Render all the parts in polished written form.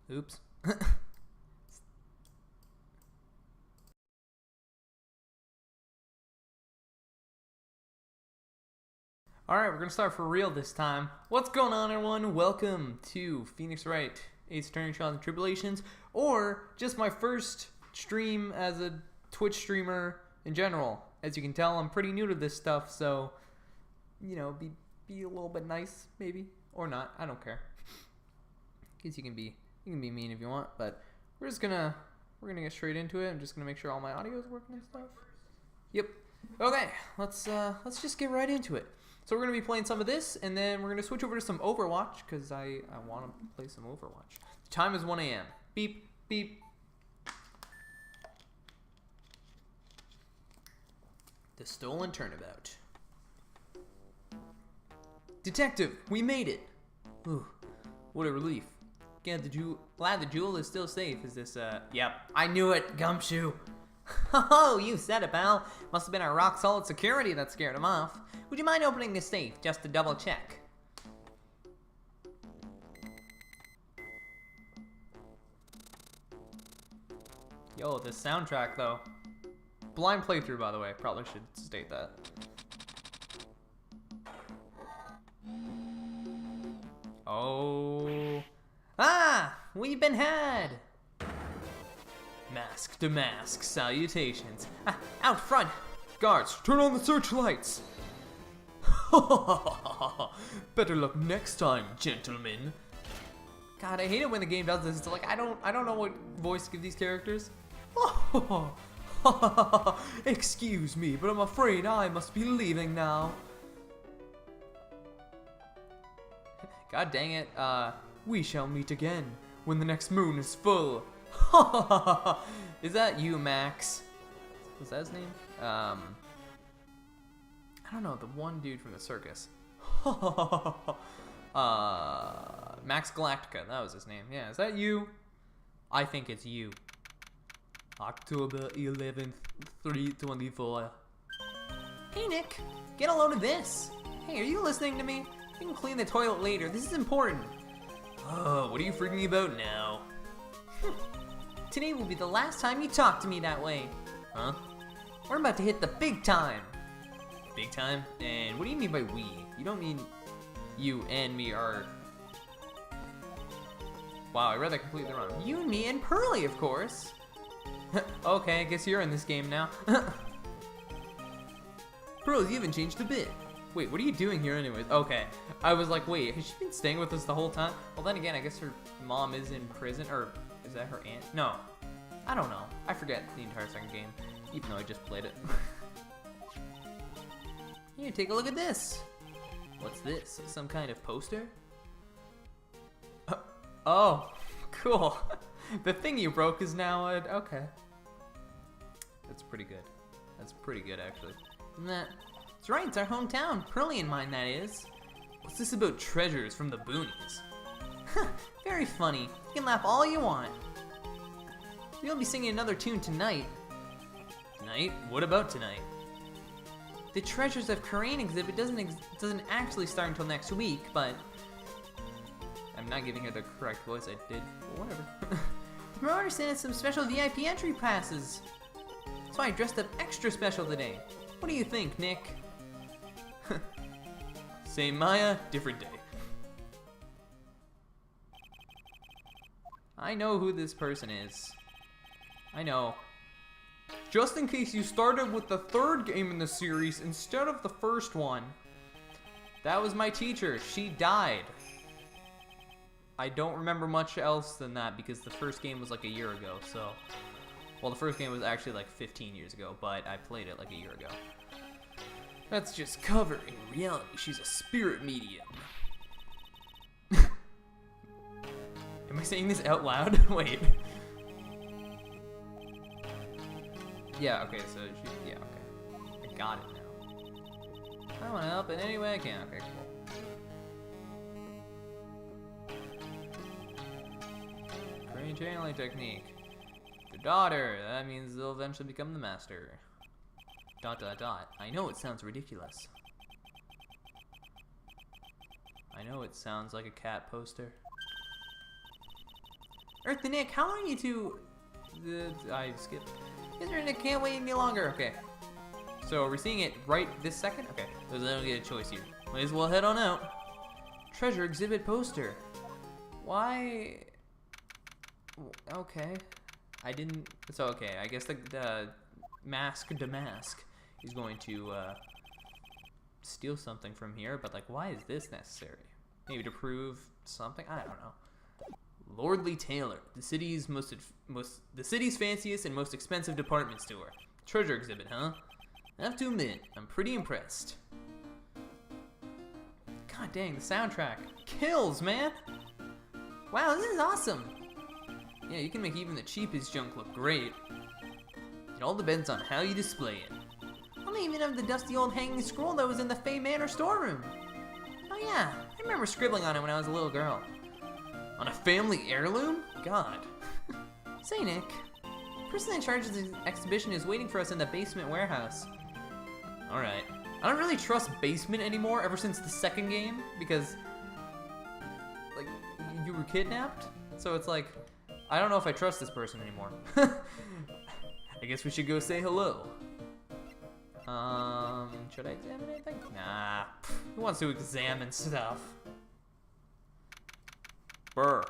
Oops. Alright, we're gonna start for real this time. What's going on, everyone? Welcome to Phoenix Wright, Ace Attorney Trials and Tribulations, or just my first stream as a Twitch streamer in general. As you can tell, I'm pretty new to this stuff, so, you know, be a little bit nice, maybe, or not. I don't care. Guess you can be mean if you want, but we're gonna get straight into it. I'm just gonna make sure all my audio is working and stuff. Yep. Okay, let's just get right into it. So we're going to be playing some of this, and then we're going to switch over to some Overwatch, because I want to play some Overwatch. The time is 1 a.m. Beep, beep. The stolen turnabout. Detective, we made it! Ooh, what a relief. Glad the jewel is still safe. Is this, yep, I knew it, Gumshoe. Oh, you said it, pal. Must have been our rock-solid security that scared him off. Would you mind opening the safe, just to double-check? Yo, this soundtrack, though. Blind playthrough, by the way. Probably should state that. Oh. Ah! We've been had! Mask to mask, salutations. Out front! Guards, turn on the searchlights! Better luck next time, gentlemen. God, I hate it when the game does this. It's like I don't know what voice to give these characters. Excuse me, but I'm afraid I must be leaving now. God dang it. We shall meet again when the next moon is full. Is that you, Max? Was that his name? I don't know, the one dude from the circus. Max Galactica, that was his name. Yeah, is that you? I think it's you. October 11th, 324. Hey, Nick, get a load of this. Hey, are you listening to me? You can clean the toilet later. This is important. Oh, what are you freaking about now? Today will be the last time you talk to me that way. Huh? We're about to hit the big time. Big time? And what do you mean by we? You don't mean you and me are... Wow, I read that completely wrong. You and me and Pearly, of course. Okay, I guess you're in this game now. Pearly, you haven't changed a bit. Wait, what are you doing here anyways? Okay, I was like, wait, has she been staying with us the whole time? Well, then again, I guess her mom is in prison, or is that her aunt? No, I don't know. I forget the entire second game, even though I just played it. Here, take a look at this. What's this? Some kind of poster? Oh, cool. The thing you broke is now okay. That's pretty good. That's pretty good, actually. Isn't that? That's right, it's our hometown. Pearly and mine, that is. What's this about treasures from the boonies? Very funny. You can laugh all you want. We'll be singing another tune tonight. Tonight? What about tonight? The Treasures of Karain exhibit doesn't actually start until next week, but... I'm not giving her the correct voice. I did. Well, whatever. The promoter sent us some special VIP entry passes. That's why I dressed up extra special today. What do you think, Nick? Same Maya, different day. I know who this person is. I know. Just in case you started with the third game in the series instead of the first one. That was my teacher. She died. I don't remember much else than that because the first game was like a year ago, so... Well, the first game was actually like 15 years ago, but I played it like a year ago. That's just cover. In reality, she's a spirit medium. Am I saying this out loud? Wait. Yeah, okay, so she... Yeah, okay. I got it now. I want to help in any way I can. Okay, cool. Crane channeling technique. The daughter. That means they'll eventually become the master. ... I know it sounds ridiculous. I know it sounds like a cat poster. Earth and Nick, how long are you two... I skipped. Yes, Earth and Nick can't wait any longer. Okay. So, are we seeing it right this second? Okay. So, I don't get a choice here. Might as well head on out. Treasure exhibit poster. Why... Okay. I didn't... So, okay. I guess the mask damask is going to steal something from here. But, like, why is this necessary? Maybe to prove something? I don't know. Lordly Taylor, the city's the city's fanciest and most expensive department store. Treasure exhibit, huh? I have to admit, I'm pretty impressed. God dang, the soundtrack kills, man! Wow, this is awesome! Yeah, you can make even the cheapest junk look great. It all depends on how you display it. I even have the dusty old hanging scroll that was in the Fay Manor storeroom. Oh yeah, I remember scribbling on it when I was a little girl. On a family heirloom? God. Say, Nick, the person in charge of the exhibition is waiting for us in the basement warehouse. Alright. I don't really trust basement anymore ever since the second game, because, like, you were kidnapped? So it's like, I don't know if I trust this person anymore. I guess we should go say hello. Should I examine anything? Nah. Who wants to examine stuff? Burr.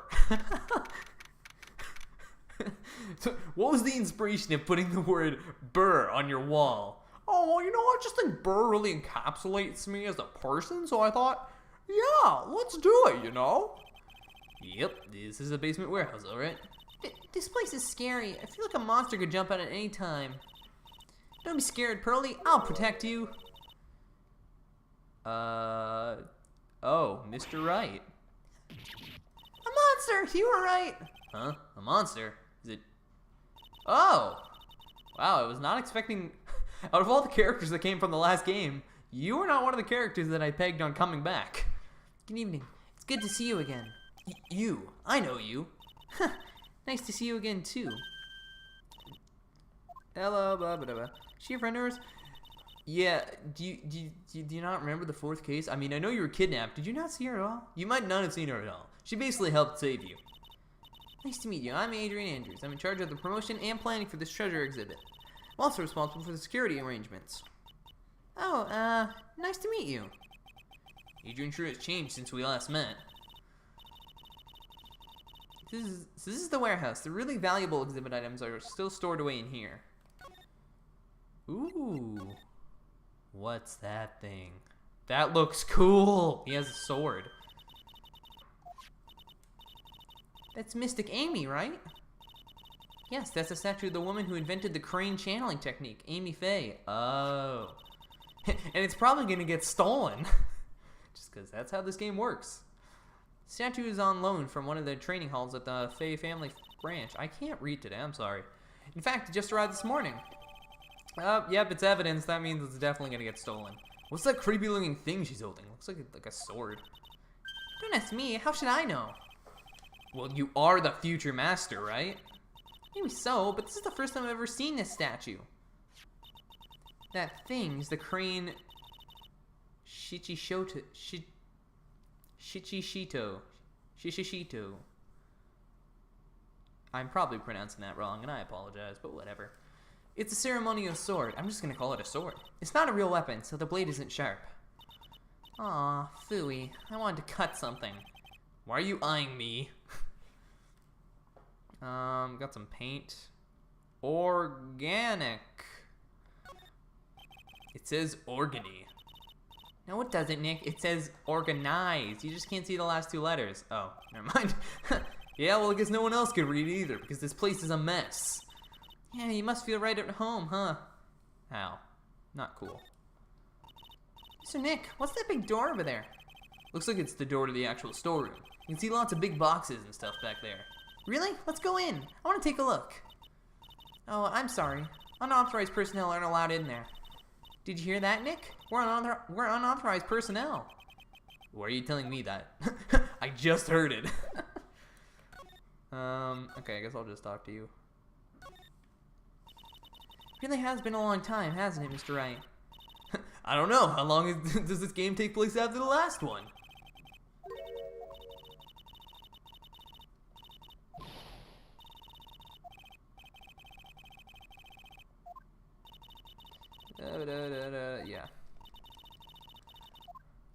So, what was the inspiration of putting the word burr on your wall? Oh, well, you know, I just think burr really encapsulates me as a person, so I thought, yeah, let's do it, you know? Yep, this is a basement warehouse, alright? This place is scary. I feel like a monster could jump out at any time. Don't be scared, Pearly. I'll protect you. Oh, Mr. Wright. A monster! You were right! Huh? A monster? Is it... Oh! Wow, I was not expecting... Out of all the characters that came from the last game, you were not one of the characters that I pegged on coming back. Good evening. It's good to see you again. You? I know you. Nice to see you again, too. Hello, blah, blah, blah. Is she a friend of yours? Yeah, do you not remember the fourth case? I mean, I know you were kidnapped. Did you not see her at all? You might not have seen her at all. She basically helped save you. Nice to meet you. I'm Adrian Andrews. I'm in charge of the promotion and planning for this treasure exhibit. I'm also responsible for the security arrangements. Oh, nice to meet you. Adrian sure has changed since we last met. This is the warehouse. The really valuable exhibit items are still stored away in here. Ooh. What's that thing? That looks cool! He has a sword. That's Mystic Amy, right? Yes, that's a statue of the woman who invented the crane channeling technique, Amy Faye. Oh. And it's probably gonna get stolen. Just because that's how this game works. The statue is on loan from one of the training halls at the Faye family branch. I can't read today, I'm sorry. In fact, it just arrived this morning. Yep, it's evidence. That means it's definitely gonna get stolen. What's that creepy looking thing she's holding? Looks like a sword. Don't ask me, how should I know? Well, you are the future master, right? Maybe so, but this is the first time I've ever seen this statue. That thing is the crane... Shishishito. I'm probably pronouncing that wrong, and I apologize, but whatever. It's a ceremonial sword. I'm just gonna call it a sword. It's not a real weapon, so the blade isn't sharp. Aw, phooey. I wanted to cut something. Why are you eyeing me? Got some paint. Organic. It says organy. No, it doesn't, Nick. It says organize. You just can't see the last two letters. Oh, never mind. Yeah, well, I guess no one else can read either, because this place is a mess. Yeah, you must feel right at home, huh? Ow. Not cool. Mr. Nick, what's that big door over there? Looks like it's the door to the actual storeroom. You can see lots of big boxes and stuff back there. Really? Let's go in. I want to take a look. Oh, I'm sorry. Unauthorized personnel aren't allowed in there. Did you hear that, Nick? We're unauthorized personnel. Why are you telling me that? I just heard it. Okay, I guess I'll just talk to you. Really has been a long time, hasn't it, Mr. Wright? I don't know. How long does this game take place after the last one? Yeah.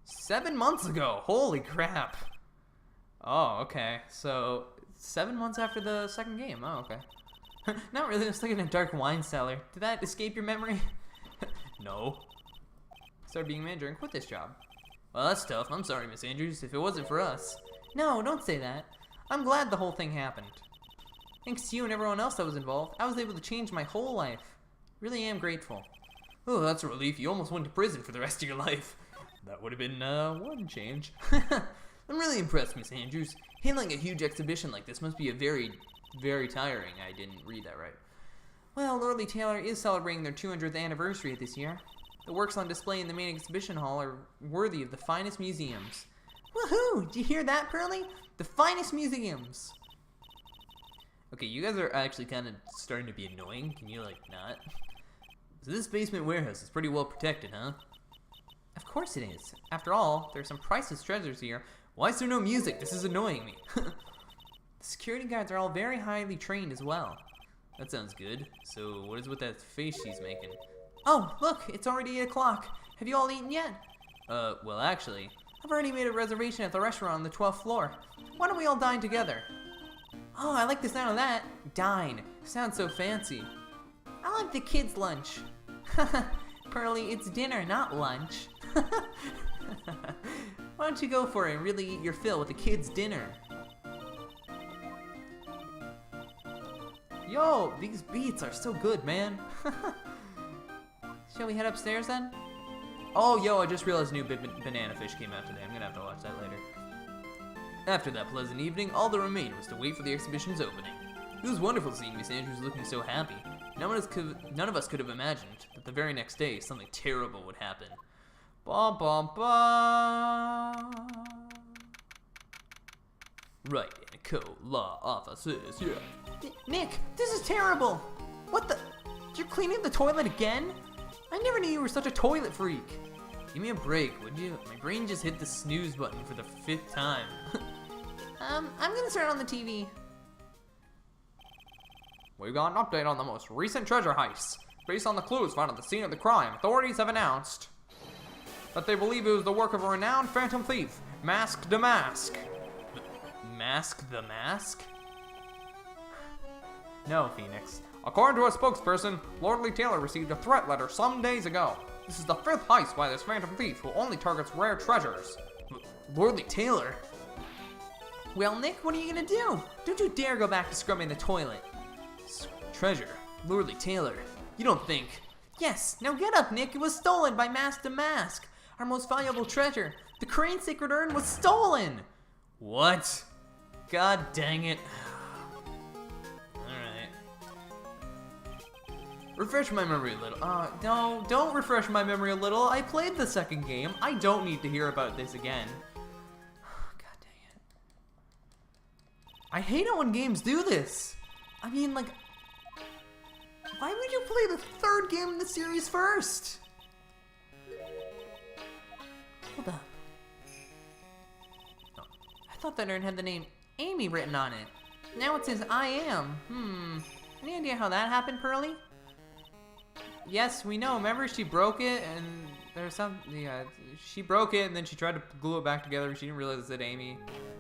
7 months ago. Holy crap. Oh, okay. So 7 months after the second game. Oh, okay. Not really. I was thinking in a dark wine cellar. Did that escape your memory? No. Started being manager and quit this job. Well, that's tough. I'm sorry, Miss Andrews, if it wasn't for us. No, don't say that. I'm glad the whole thing happened. Thanks to you and everyone else that was involved, I was able to change my whole life. Really am grateful. Oh, that's a relief. You almost went to prison for the rest of your life. That would have been, one change. I'm really impressed, Miss Andrews. Handling a huge exhibition like this must be a very, very tiring. I didn't read that right. Well, Lordly Taylor is celebrating their 200th anniversary this year. The works on display in the main exhibition hall are worthy of the finest museums. Woohoo! Did you hear that, Pearly? The finest museums! Okay, you guys are actually kind of starting to be annoying. Can you, like, not? So this basement warehouse is pretty well protected, huh? Of course it is. After all, there's some priceless treasures here. Why is there no music? This is annoying me. The security guards are all very highly trained as well. That sounds good. So what is with that face she's making? Oh, look, it's already 8 o'clock. Have you all eaten yet? Well, actually, I've already made a reservation at the restaurant on the 12th floor. Why don't we all dine together? Oh, I like the sound of that. Dine. Sounds so fancy. I like the kids' lunch. Pearly, it's dinner, not lunch. Why don't you go for it and really eat your fill with the kids' dinner? Yo, these beats are so good, man. Shall we head upstairs then? Oh, yo, I just realized new Banana Fish came out today. I'm gonna have to watch that later. After that pleasant evening, all that remained was to wait for the exhibition's opening. It was wonderful seeing Miss Andrews looking so happy. None of us could have imagined that the very next day something terrible would happen. Ba ba ba. Wright and Co. Law offices, yeah. Nick, this is terrible. What the? You're cleaning the toilet again? I never knew you were such a toilet freak. Give me a break, would you? My brain just hit the snooze button for the 5th time. I'm gonna turn on the TV. We've got an update on the most recent treasure heists. Based on the clues found at the scene of the crime, authorities have announced that they believe it was the work of a renowned phantom thief, Mask the Mask. Mask the Mask? No, Phoenix. According to a spokesperson, Lordly Taylor received a threat letter some days ago. This is the 5th heist by this phantom thief who only targets rare treasures. Lordly Taylor? Well, Nick, what are you gonna do? Don't you dare go back to scrubbing the toilet. Treasure? Lordly Taylor? You don't think? Yes, now get up, Nick. It was stolen by Mask the Mask. Our most valuable treasure, the Crane Sacred Urn, was stolen! What? God dang it. Refresh my memory a little. No, don't refresh my memory a little. I played the second game. I don't need to hear about this again. God dang it. I hate it when games do this. I mean, like, why would you play the 3rd game in the series first? Hold up. Oh, I thought that urn had the name Amy written on it. Now it says I am. Any idea how that happened, Pearly? Yes, we know. Remember, she broke it, and there's some. Yeah, she broke it, and then she tried to glue it back together. She didn't realize it said Amy.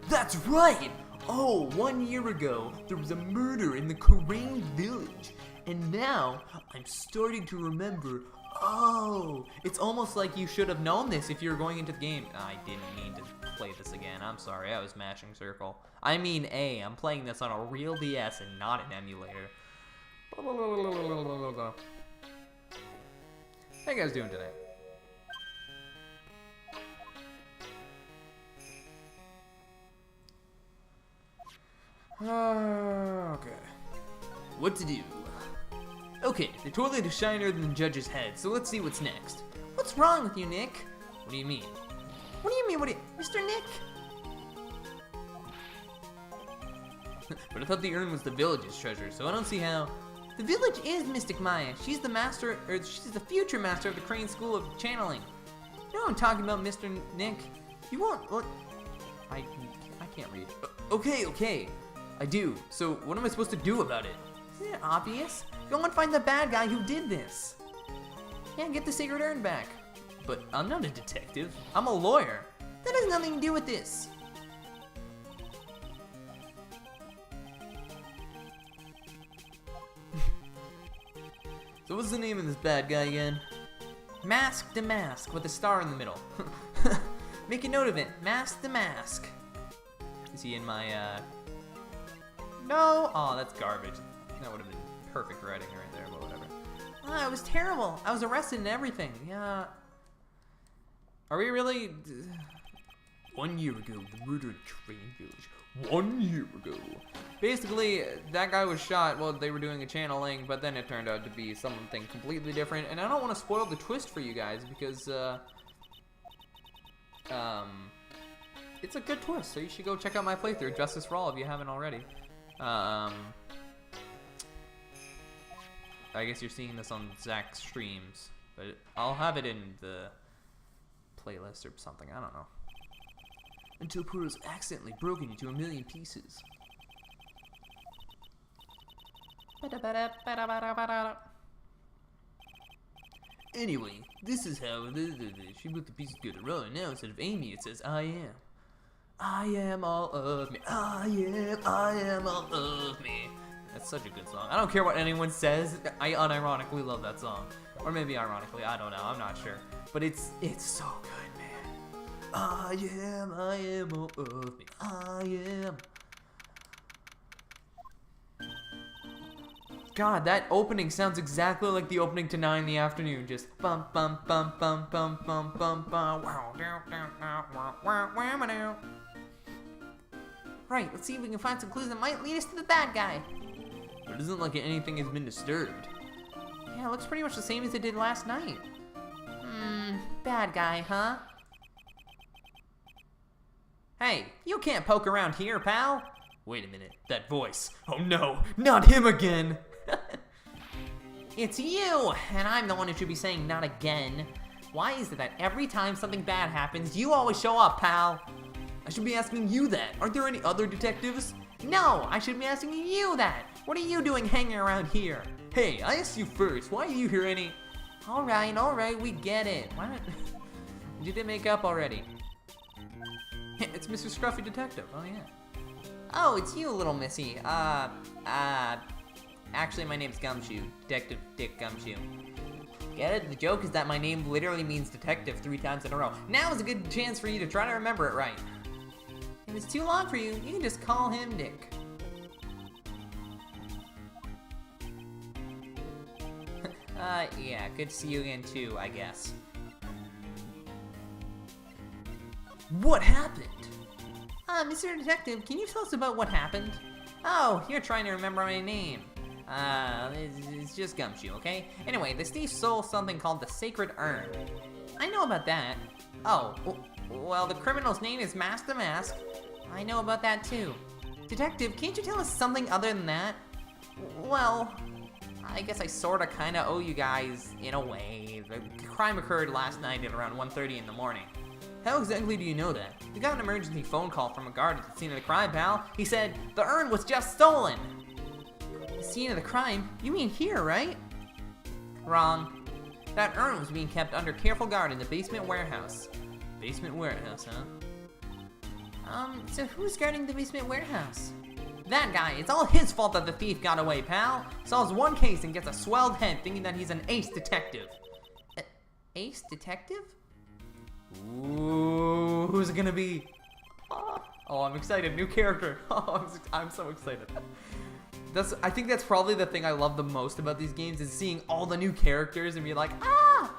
That's right. Oh, 1 year ago, there was a murder in the Crane Village, and now I'm starting to remember. Oh, it's almost like you should have known this if you were going into the game. I didn't mean to play this again. I'm sorry. I was mashing circle. I mean A. I'm playing this on a real DS and not an emulator. How you guys doing today? Okay. What to do? Okay, the toilet is shinier than the judge's head, so let's see what's next. What's wrong with you, Nick? What do you mean? What do you mean, Mr. Nick? But I thought the urn was the village's treasure, so I don't see how. The village is Mystic Maya. She's the master, or she's the future master of the Crane School of Channeling. You know what I'm talking about, Mr. Nick? You won't. What? I can't read. Okay. I do. So what am I supposed to do about it? Isn't it obvious? Go and find the bad guy who did this. Yeah, get the sacred urn back. But I'm not a detective. I'm a lawyer. That has nothing to do with this. So what's the name of this bad guy again? Mask the Mask with a star in the middle. Make a note of it. Mask the Mask. Is he in my, No! Oh, that's garbage. That would have been perfect writing right there, but whatever. Ah, it was terrible. I was arrested and everything. Yeah. Are we really... 1 year ago, the murder in Train Village. 1 year ago. Basically, that guy was shot while they were doing a channeling, but then it turned out to be something completely different. And I don't want to spoil the twist for you guys because, it's a good twist, so you should go check out my playthrough, Justice for All, if you haven't already. I guess you're seeing this on Zach's streams, but I'll have it in the playlist or something, I don't know. Until Puro's accidentally broken into a million pieces. Anyway, this is how she put the pieces together. Right now, instead of Amy, it says I am. I am all of me. I am all of me. That's such a good song. I don't care what anyone says. I unironically love that song. Or maybe ironically, I don't know. I'm not sure. But it's so good, man. I am all of me. I am. God, that opening sounds exactly like the opening to 9 in the Afternoon. Just bum bum bum bum bum bum bum bum. Right, let's see if we can find some clues that might lead us to the bad guy. It isn't like anything has been disturbed. Yeah, it looks pretty much the same as it did last night. Bad guy, huh? Hey, you can't poke around here, pal. Wait a minute, that voice. Oh no, not him again. It's you, and I'm the one who should be saying not again. Why is it that every time something bad happens, you always show up, pal? I should be asking you that. Aren't there any other detectives? No, I should be asking you that. What are you doing hanging around here? Hey, I asked you first. Why are you here any... All right, we get it. What? You did make up already. It's Mr. Scruffy Detective. Oh, yeah. Oh, it's you, little missy. Actually, my name's Gumshoe. Detective Dick Gumshoe. Get it? The joke is that my name literally means detective 3 times in a row. Now is a good chance for you to try to remember it right. If it's too long for you, you can just call him Dick. Yeah, good to see you again too, I guess. What happened? Mr. Detective, can you tell us about what happened? Oh, you're trying to remember my name. It's just Gumshoe, okay? Anyway, the thief stole something called the Sacred Urn. I know about that. Oh, well, the criminal's name is Mask the Mask. I know about that too. Detective, can't you tell us something other than that? Well, I guess I sorta kinda owe you guys, in a way. The crime occurred last night at around 1:30 in the morning. How exactly do you know that? We got an emergency phone call from a guard at the scene of the crime, pal. He said, the urn was just stolen. The scene of the crime? You mean here, right? Wrong. That urn was being kept under careful guard in the basement warehouse. Basement warehouse, huh? So who's guarding the basement warehouse? That guy. It's all his fault that the thief got away, pal. Solves one case and gets a swelled head thinking that he's an ace detective. Ace detective? Ooh, who's it gonna be? Oh, I'm excited. New character. Oh, I'm so excited. I think that's probably the thing I love the most about these games is seeing all the new characters and be like, ah!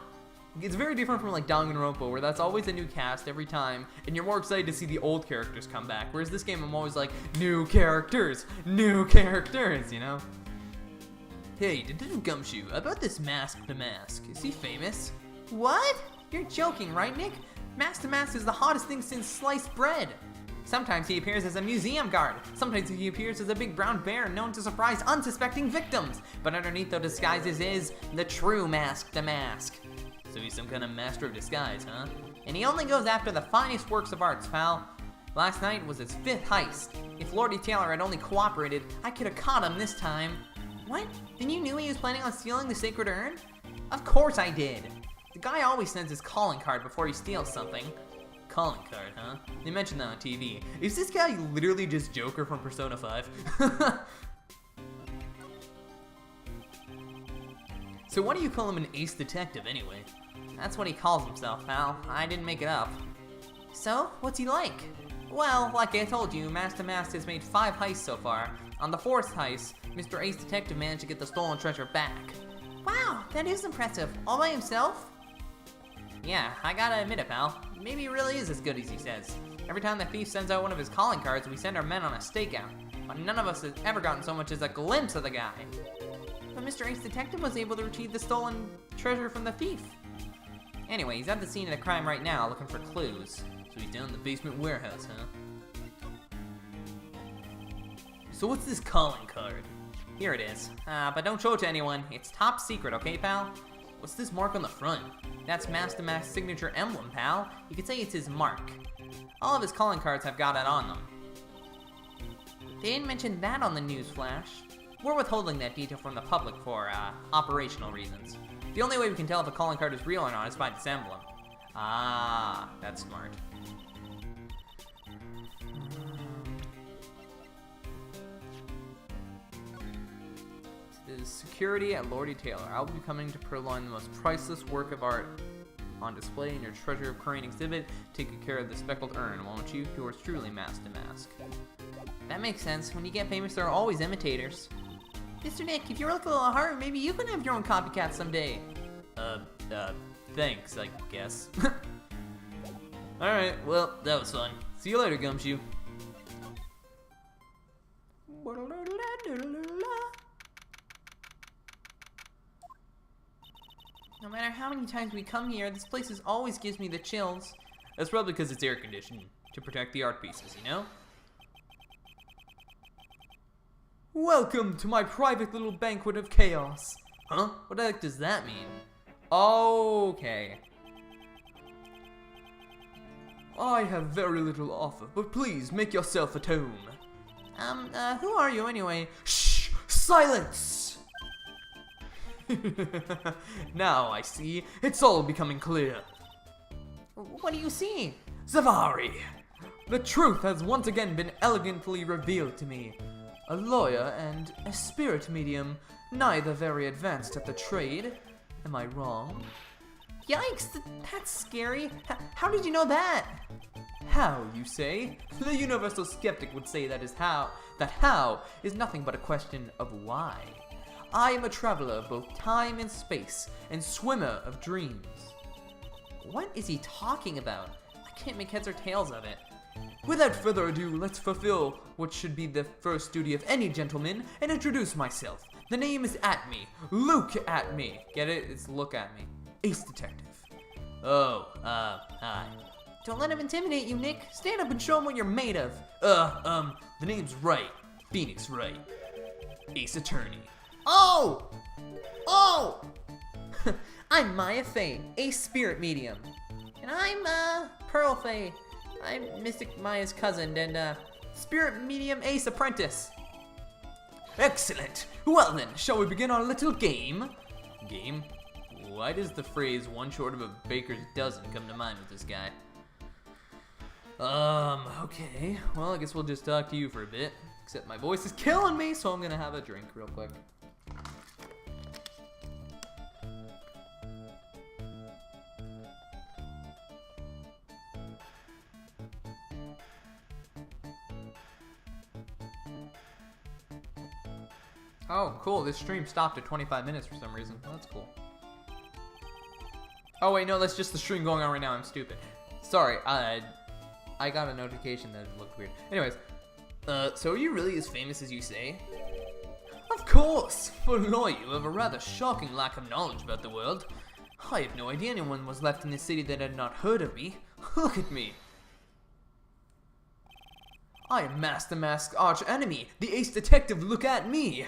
It's very different from like Danganronpa, where that's always a new cast every time, and you're more excited to see the old characters come back. Whereas this game, I'm always like, new characters, you know? Hey, Detective Gumshoe, about this Mask the Mask, is he famous? What? You're joking, right, Nick? Mask the Mask is the hottest thing since sliced bread. Sometimes he appears as a museum guard. Sometimes he appears as a big brown bear known to surprise unsuspecting victims. But underneath those disguises is the true Mask the Mask. So he's some kind of master of disguise, huh? And he only goes after the finest works of arts, pal. Last night was his 5th heist. If Lordy Taylor had only cooperated, I could have caught him this time. What? Then you knew he was planning on stealing the Sacred Urn? Of course I did. The guy always sends his calling card before he steals something. Calling card, huh? They mentioned that on TV. Is this guy literally just Joker from Persona 5? So why do you call him an ace detective anyway? That's what he calls himself, pal. I didn't make it up. So, what's he like? Well, like I told you, Master Mask has made 5 heists so far. On the 4th heist, Mr. Ace Detective managed to get the stolen treasure back. Wow, that is impressive. All by himself? Yeah, I gotta admit it, pal. Maybe he really is as good as he says. Every time the thief sends out one of his calling cards, we send our men on a stakeout. But none of us has ever gotten so much as a glimpse of the guy. But Mr. Ace Detective was able to retrieve the stolen treasure from the thief. Anyway, he's at the scene of the crime right now looking for clues. So he's down in the basement warehouse, huh? So what's this calling card? Here it is. But don't show it to anyone. It's top secret, okay, pal? What's this mark on the front? That's Master Mask's signature emblem, pal. You could say it's his mark. All of his calling cards have got it on them. They didn't mention that on the news flash. We're withholding that detail from the public for, operational reasons. The only way we can tell if a calling card is real or not is by this emblem. Ah, that's smart. Is security at Lordy Taylor. I'll be coming to purloin the most priceless work of art on display in your treasure of crane exhibit. Take care of the speckled urn, won't you? Yours truly, Master Mask. That makes sense. When you get famous, there are always imitators. Mr. Nick, if you work a little hard, maybe you can have your own copycat someday. Thanks, I guess. Alright, well, that was fun. See you later, Gumshoe. No matter how many times we come here, this place always gives me the chills. That's probably because it's air conditioned, to protect the art pieces, you know? Welcome to my private little banquet of chaos. Huh? What the heck does that mean? Okay. I have very little offer, but please make yourself at home. Who are you anyway? Shh! Silence! Now I see. It's all becoming clear. What do you see? Zavari! The truth has once again been elegantly revealed to me. A lawyer and a spirit medium, neither very advanced at the trade. Am I wrong? Yikes, that's scary. How did you know that? How, you say? The universal skeptic would say that how is nothing but a question of why. I am a traveler of both time and space, and swimmer of dreams. What is he talking about? I can't make heads or tails of it. Without further ado, let's fulfill what should be the first duty of any gentleman and introduce myself. The name is Atme. Look at me. Get it? It's look at me. Ace Detective. Oh, hi. Don't let him intimidate you, Nick. Stand up and show him what you're made of. The name's Wright. Phoenix Wright. Ace Attorney. Oh! Oh! I'm Maya Faye, Ace Spirit Medium. And I'm, Pearl Faye. I'm Mystic Maya's cousin and, Spirit Medium Ace Apprentice. Excellent. Well then, shall we begin our little game? Game? Why does the phrase one short of a baker's dozen come to mind with this guy? Okay. Well, I guess we'll just talk to you for a bit. Except my voice is killing me, so I'm gonna have a drink real quick. Oh, cool. This stream stopped at 25 minutes for some reason. That's cool. Oh, wait, no, that's just the stream going on right now. I'm stupid. Sorry, I got a notification that it looked weird. Anyways, so are you really as famous as you say? Of course! For a lawyer, you have a rather shocking lack of knowledge about the world. I have no idea anyone was left in this city that had not heard of me. Look at me. I am Master Mask's arch enemy, the Ace Detective. Look at me!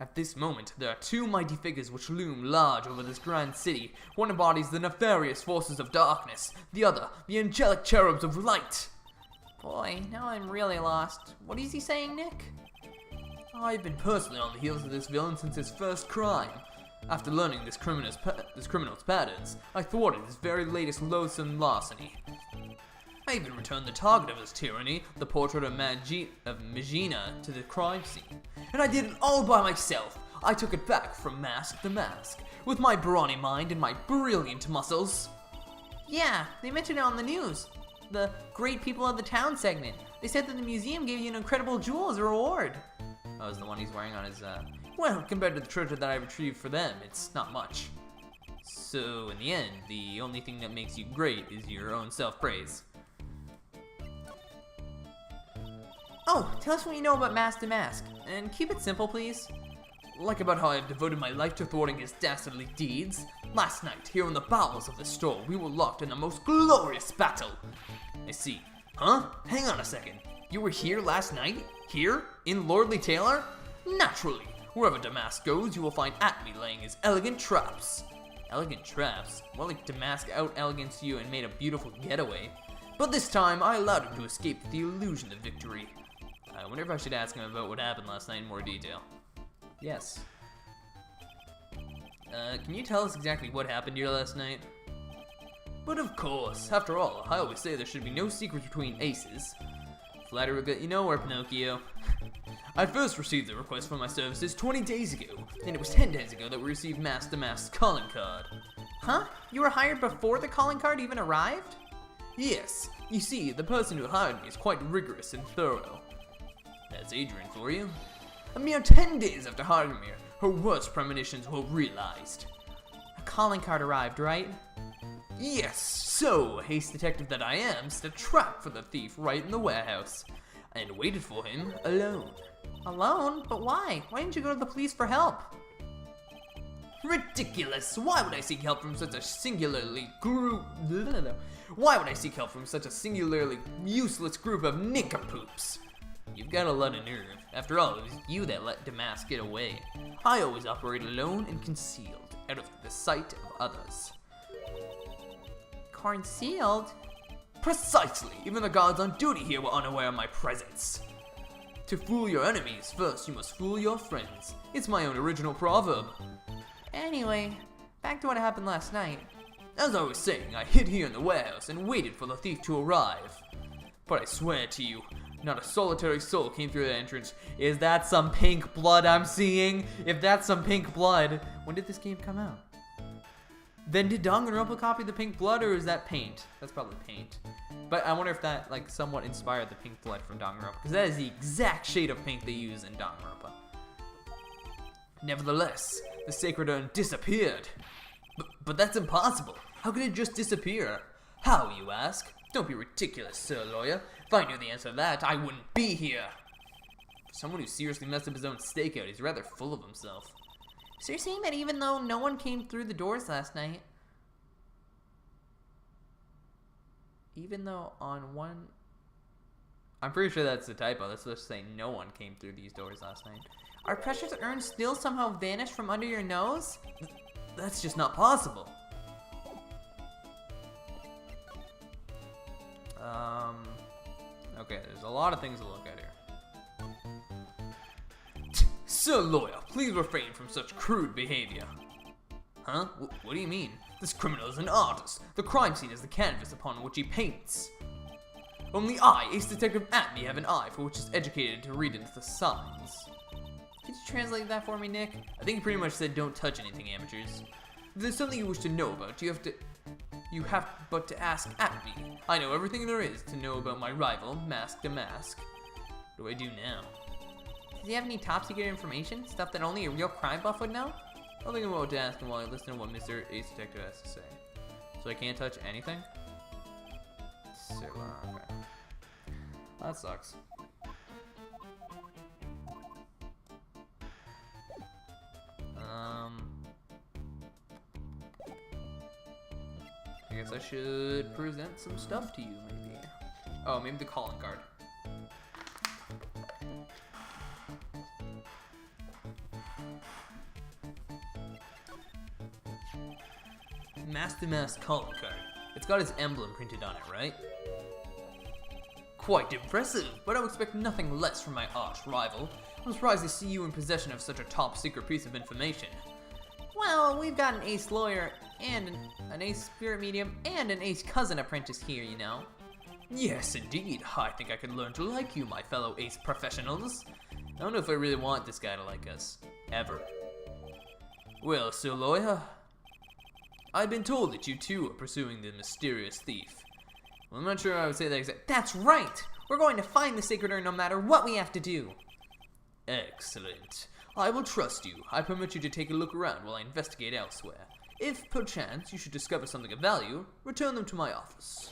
At this moment, there are two mighty figures which loom large over this grand city. One embodies the nefarious forces of darkness, the other, the angelic cherubs of light. Boy, now I'm really lost. What is he saying, Nick? I've been personally on the heels of this villain since his first crime. After learning this criminal's patterns, I thwarted his very latest loathsome larceny. I even returned the target of his tyranny, the portrait of Magina, to the crime scene. And I did it all by myself. I took it back from mask to mask, with my brawny mind and my brilliant muscles. Yeah, they mentioned it on the news. The Great People of the Town segment. They said that the museum gave you an incredible jewel as a reward. That was the one he's wearing on his, well, compared to the treasure that I retrieved for them, it's not much. So, in the end, the only thing that makes you great is your own self-praise. Oh, tell us what you know about Mask to Mask, and keep it simple, please. Like about how I have devoted my life to thwarting his dastardly deeds. Last night, here in the bowels of the store, we were locked in the most glorious battle. I see. Huh? Hang on a second. You were here last night? Here? In Lordly Taylor? Naturally. Wherever Damask goes, you will find Atme laying his elegant traps. Elegant traps? More like Damask out-eleganced you and made a beautiful getaway. But this time, I allowed him to escape with the illusion of victory. I wonder if I should ask him about what happened last night in more detail. Yes. Can you tell us exactly what happened here last night? But of course, after all, I always say there should be no secrets between aces. Flattery will get you nowhere, Pinocchio. I first received the request for my services 20 days ago, and it was 10 days ago that we received Mask to Mask's calling card. Huh? You were hired before the calling card even arrived? Yes. You see, the person who hired me is quite rigorous and thorough. That's Adrian for you. A mere 10 days after hiring me, her worst premonitions were realized. A calling card arrived, right? Yes, so, haste detective that I am, set a trap for the thief right in the warehouse, and waited for him alone. Alone? But why? Why didn't you go to the police for help? Ridiculous! Why would I seek help from such a singularly useless group of nincompoops? You've got a lot of nerve. After all, it was you that let Damask get away. I always operate alone and concealed, out of the sight of others. Concealed? Precisely! Even the guards on duty here were unaware of my presence. To fool your enemies, first you must fool your friends. It's my own original proverb. Anyway, back to what happened last night. As I was saying, I hid here in the warehouse and waited for the thief to arrive. But I swear to you, not a solitary soul came through the entrance. Is that some pink blood I'm seeing? If that's some pink blood, when did this game come out? Then did Danganronpa copy the pink blood, or is that paint? That's probably paint. But I wonder if that, like, somewhat inspired the pink blood from Danganronpa, because that is the exact shade of pink they use in Danganronpa. Nevertheless, the sacred urn disappeared. But that's impossible. How could it just disappear? How, you ask? Don't be ridiculous, sir lawyer. If I knew the answer to that, I wouldn't be here. For someone who seriously messed up his own stakeout, he's rather full of himself. So you're saying that even though no one came through the doors last night, even though on one... I'm pretty sure that's the typo. Let's just say no one came through these doors last night. Our precious urn still somehow vanished from under your nose? That's just not possible. Okay, there's a lot of things to look at here. Sir lawyer, please refrain from such crude behavior. Huh? What do you mean? This criminal is an artist. The crime scene is the canvas upon which he paints. Only I, Ace Detective Atme, have an eye for which is educated to read into the signs. Could you translate that for me, Nick? I think he pretty much said don't touch anything, amateurs. If there's something you wish to know about, you have but to ask Atme. I know everything there is to know about my rival, Mask to Mask. What do I do now? Does he have any top secret information? Stuff that only a real crime buff would know? I'll think about what to ask him while I listen to what Mr. Ace Detective has to say. So I can't touch anything? So, okay. That sucks. I guess I should present some stuff to you, maybe. Oh, maybe the calling card. Mask to Mask calling card. It's got his emblem printed on it, right? Quite impressive, but I would expect nothing less from my arch rival. I'm surprised to see you in possession of such a top secret piece of information. Well, we've got an ace lawyer and an ace spirit medium and an ace cousin apprentice here, you know. Yes, indeed. I think I could learn to like you, my fellow ace professionals. I don't know if I really want this guy to like us. Ever. Well, Sir Lawyer, I've been told that you too are pursuing the mysterious thief. Well, I'm not sure I would say that exactly. That's right! We're going to find the sacred urn no matter what we have to do. Excellent. I will trust you. I permit you to take a look around while I investigate elsewhere. If, perchance, you should discover something of value, return them to my office.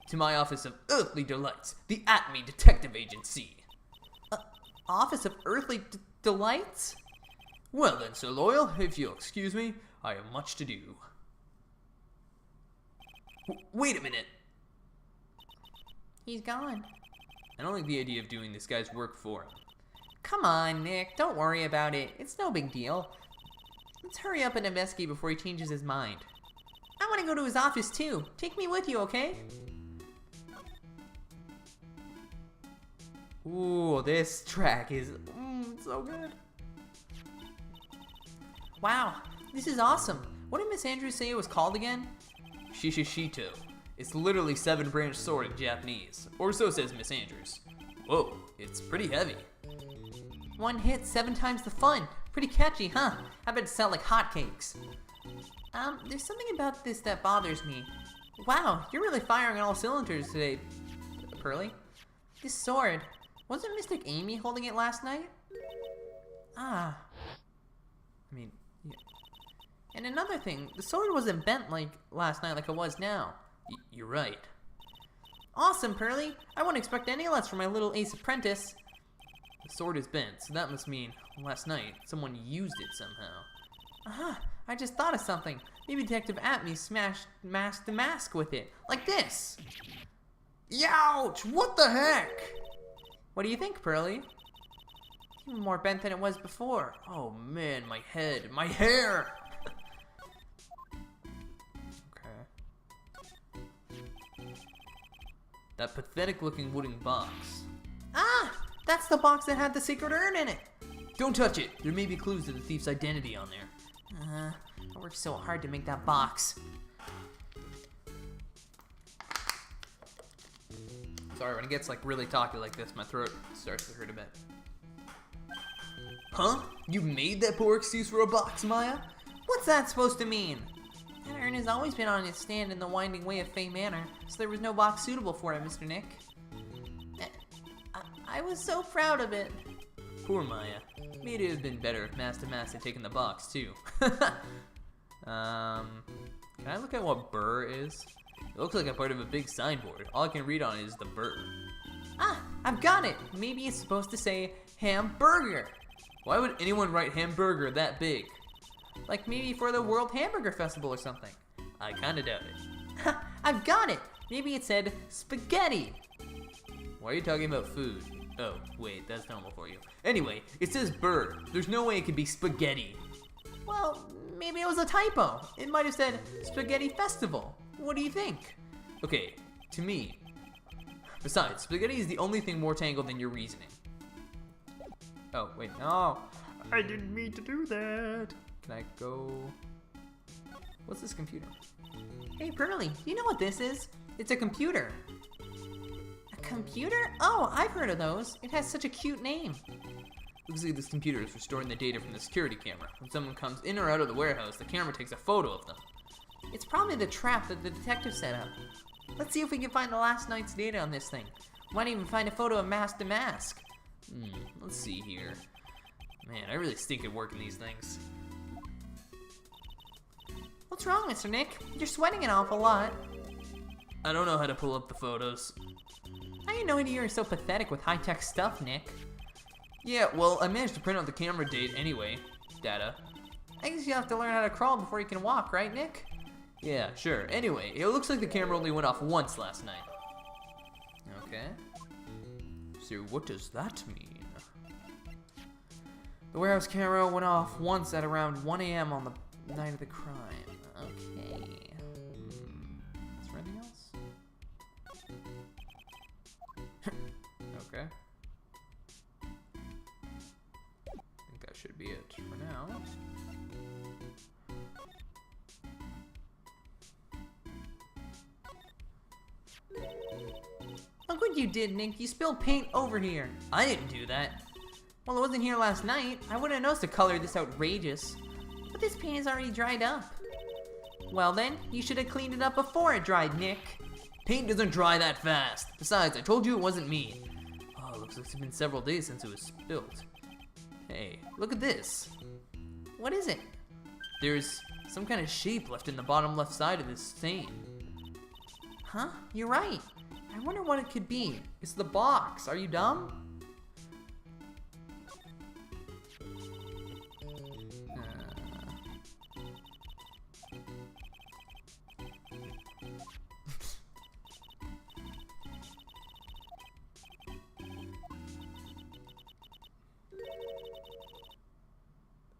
To my Office of Earthly Delights, the Atme Detective Agency. Office of Earthly Delights? Well then, Sir Loyal, if you'll excuse me, I have much to do. Wait a minute. He's gone. I don't like the idea of doing this guy's work for him. Come on, Nick, don't worry about it. It's no big deal. Let's hurry up and investigate before he changes his mind. I want to go to his office too. Take me with you, okay? Ooh, this track is so good. Wow, this is awesome. What did Miss Andrews say it was called again? Shishishito. It's literally 7-branch sword in Japanese, or so says Miss Andrews. Whoa, it's pretty heavy. One hit, 7 times the fun. Pretty catchy, huh? I bet it sell like hotcakes. There's something about this that bothers me. Wow, you're really firing on all cylinders today, Pearly. This sword, wasn't Mystic Amy holding it last night? I mean, yeah. And another thing, the sword wasn't bent like last night like it was now. You're right. Awesome, Pearly. I wouldn't expect any less from my little ace apprentice. The sword is bent, so that must mean last night someone used it somehow. I just thought of something. Maybe Detective Atme masked the mask with it, like this. Youch! What the heck? What do you think, Pearly? Even more bent than it was before. Oh man, my head, my hair! Okay. That pathetic looking wooden box. That's the box that had the secret urn in it! Don't touch it! There may be clues to the thief's identity on there. I worked so hard to make that box. Sorry, when it gets like really talky like this, my throat starts to hurt a bit. Huh? You made that poor excuse for a box, Maya? What's that supposed to mean? That urn has always been on its stand in the winding way of Fay Manor, so there was no box suitable for it, Mr. Nick. I was so proud of it. Poor Maya. Maybe it would have been better if Master Mass had taken the box, too. Can I look at what burr is? It looks like a part of a big signboard. All I can read on it is the burr. I've got it! Maybe it's supposed to say hamburger. Why would anyone write hamburger that big? Like maybe for the World Hamburger Festival or something. I kinda doubt it. I've got it! Maybe it said spaghetti. Why are you talking about food? Oh, wait, that's normal for you. Anyway, it says burr. There's no way it could be spaghetti. Well, maybe it was a typo. It might have said spaghetti festival. What do you think? Okay, to me. Besides, spaghetti is the only thing more tangled than your reasoning. Oh, wait, no. I didn't mean to do that. Can I go? What's this computer? Hey, Pearly, do you know what this is? It's a computer. A computer? Oh, I've heard of those. It has such a cute name. Looks like this computer is for storing the data from the security camera. When someone comes in or out of the warehouse, the camera takes a photo of them. It's probably the trap that the detective set up. Let's see if we can find the last night's data on this thing. Might even find a photo of Mask to Mask. Let's see here. Man, I really stink at working these things. What's wrong, Mr. Nick? You're sweating an awful lot. I don't know how to pull up the photos. I didn't know you were so pathetic with high-tech stuff, Nick. Yeah, well, I managed to print out the camera data. I guess you have to learn how to crawl before you can walk, right, Nick? Yeah, sure. Anyway, it looks like the camera only went off once last night. Okay. So what does that mean? The warehouse camera went off once at around 1 a.m. on the night of the crime. Okay. Is there anything else? Okay. I think that should be it for now. you did, Nick. You spilled paint over here. I didn't do that. Well, it wasn't here last night. I wouldn't have noticed a color this outrageous. But this paint is already dried up. Well then, you should have cleaned it up before it dried, Nick. Paint doesn't dry that fast. Besides, I told you it wasn't me. Oh, looks like it's been several days since it was spilt. Hey, look at this. What is it? There's some kind of shape left in the bottom left side of this stain. Huh? You're right. I wonder what it could be. It's the box. Are you dumb?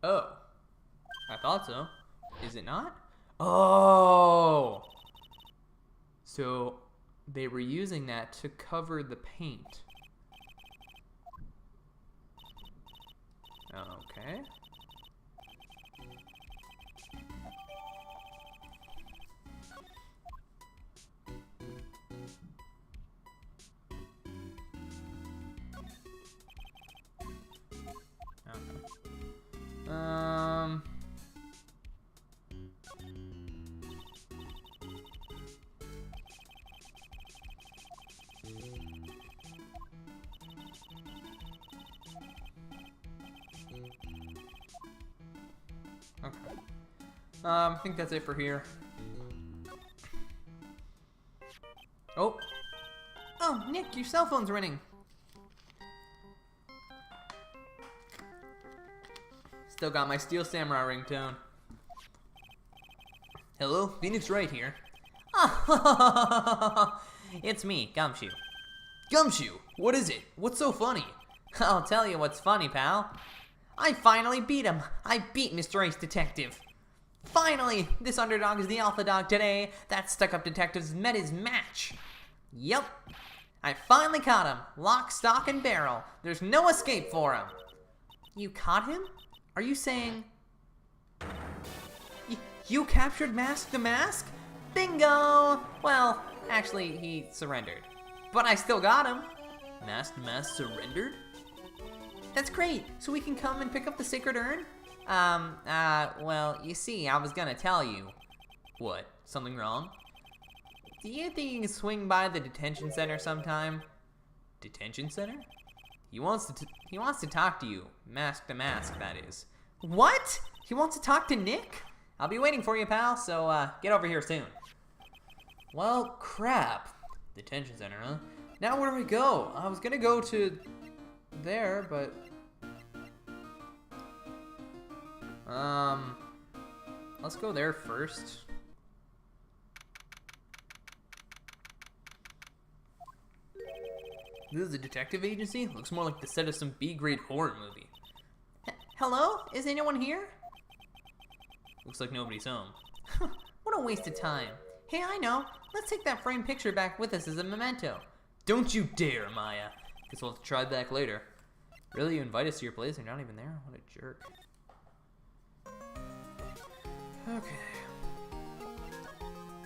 Oh, I thought so. Is it not? Oh! So they were using that to cover the paint. Okay. Okay. I think that's it for here. Oh. Oh, Nick, your cell phone's ringing. Still got my Steel Samurai ringtone. Hello, Phoenix Wright here. Oh, it's me, Gumshoe. Gumshoe, what is it? What's so funny? I'll tell you what's funny, pal. I finally beat him. I beat Mr. Ace Detective. Finally, this underdog is the alpha dog today. That stuck-up detective's met his match. Yep. I finally caught him. Lock, stock, and barrel. There's no escape for him. You caught him? Are you saying... You captured Mask the Mask? Bingo! Well, actually, he surrendered. But I still got him. Mask the Mask surrendered? That's great. So we can come and pick up the sacred urn? Well, you see, I was gonna tell you. What? Something wrong? Do you think you can swing by the detention center sometime? Detention center? He wants to talk to you. Mask to Mask, that is. What? He wants to talk to Nick? I'll be waiting for you, pal, so, get over here soon. Well, crap. Detention center, huh? Now where do we go? I was gonna go to... there, but... let's go there first. This is a detective agency? Looks more like the set of some B-grade horror movie. Hello? Is anyone here? Looks like nobody's home. What a waste of time. Hey, I know. Let's take that framed picture back with us as a memento. Don't you dare, Maya. Guess we'll have to try back later. Really, you invite us to your place and you're not even there? What a jerk. Okay.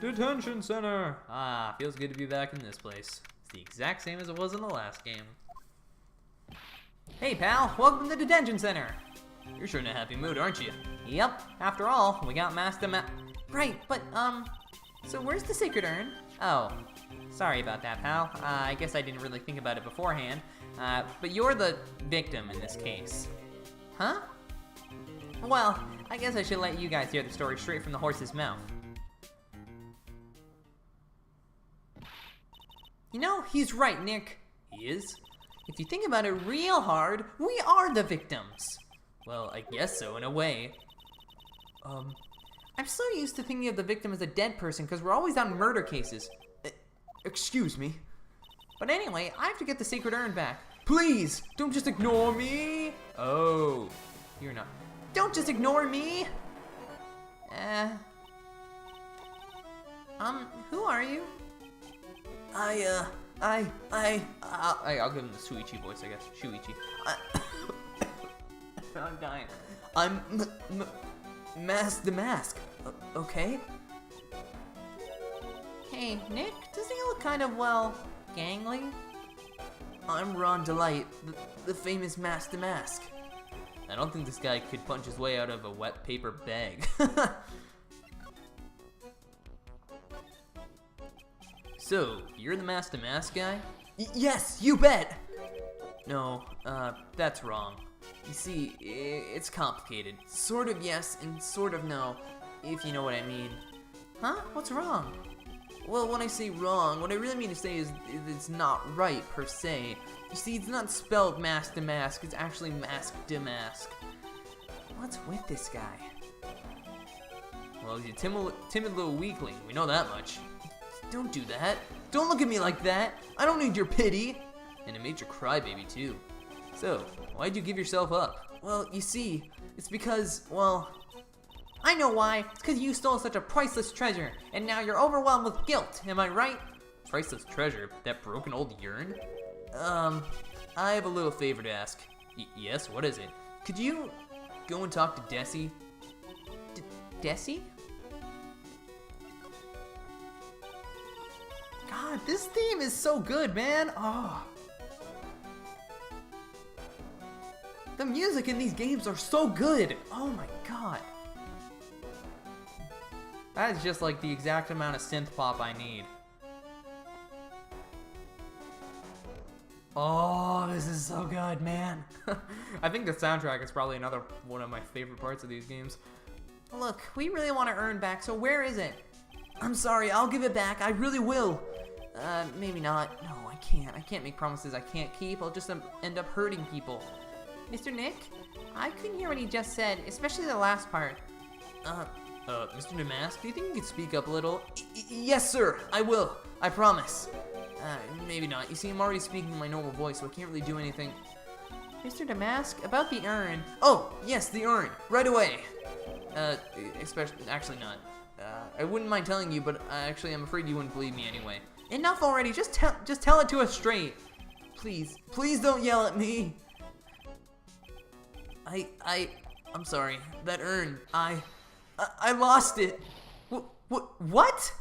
Detention center! Ah, feels good to be back in this place. It's the exact same as it was in the last game. Hey pal, welcome to the detention center! You're sure in a happy mood, aren't you? Yep, after all, we got Master Right, but, so where's the sacred urn? Oh, sorry about that, pal. I guess I didn't really think about it beforehand. But you're the victim in this case. Huh? Well, I guess I should let you guys hear the story straight from the horse's mouth. You know, he's right, Nick. He is? If you think about it real hard, we are the victims. Well, I guess so, in a way. I'm so used to thinking of the victim as a dead person because we're always on murder cases. Excuse me. But anyway, I have to get the sacred urn back. Please, don't just ignore me. Oh, you're not. Don't just ignore me. Who are you? I'll give him the Shuichi voice, I guess. Shuichi. I'm dying. I'm Mask the Mask. Okay. Hey, Nick, doesn't he look kind of, well, gangly? I'm Ron Delight, the famous Master Mask. I don't think this guy could punch his way out of a wet paper bag. So, you're the Master Mask guy? Yes, you bet! No, that's wrong. You see, it's complicated. Sort of yes and sort of no, if you know what I mean. Huh? What's wrong? Well, when I say wrong, what I really mean to say is it's not right, per se. You see, it's not spelled Master Mask, it's actually Mask de Mask. What's with this guy? Well, he's a timid little weakling, we know that much. Don't do that. Don't look at me like that. I don't need your pity. And a major crybaby, too. So, why'd you give yourself up? Well, you see, it's because, well, I know why. It's because you stole such a priceless treasure, and now you're overwhelmed with guilt. Am I right? Priceless treasure? That broken old urn? I have a little favor to ask. Yes, what is it? Could you go and talk to Desi? Desi? God, this theme is so good, man. Oh. The music in these games are so good. Oh my god. That is just like the exact amount of synth pop I need. Oh, this is so good, man. I think the soundtrack is probably another one of my favorite parts of these games. Look, we really want to earn back, so where is it? I'm sorry, I'll give it back. I really will. Maybe not. No, I can't. I can't make promises I can't keep. I'll just end up hurting people. Mr. Nick? I couldn't hear what he just said, especially the last part. Mr. Damask, do you think you could speak up a little? Yes, sir, I will. I promise. Maybe not. You see, I'm already speaking in my normal voice, so I can't really do anything. Mr. Damask, about the urn. Oh, yes, the urn. Right away. Actually not. I wouldn't mind telling you, but actually I'm afraid you wouldn't believe me anyway. Enough already, just tell it to us straight. Please don't yell at me. I'm sorry. That urn, I lost it. What?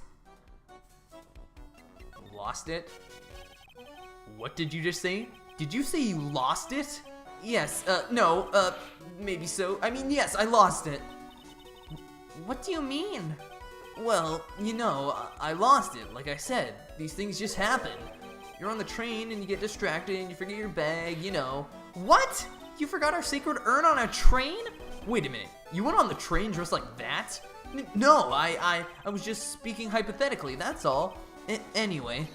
Lost it? What did you just say? Did you say you lost it? Yes, no, maybe so. I mean, yes, I lost it. What do you mean? Well, you know, I lost it, like I said. These things just happen. You're on the train and you get distracted and you forget your bag, you know. What? You forgot our sacred urn on a train? Wait a minute, you went on the train just like that? No, I was just speaking hypothetically, that's all. Anyway,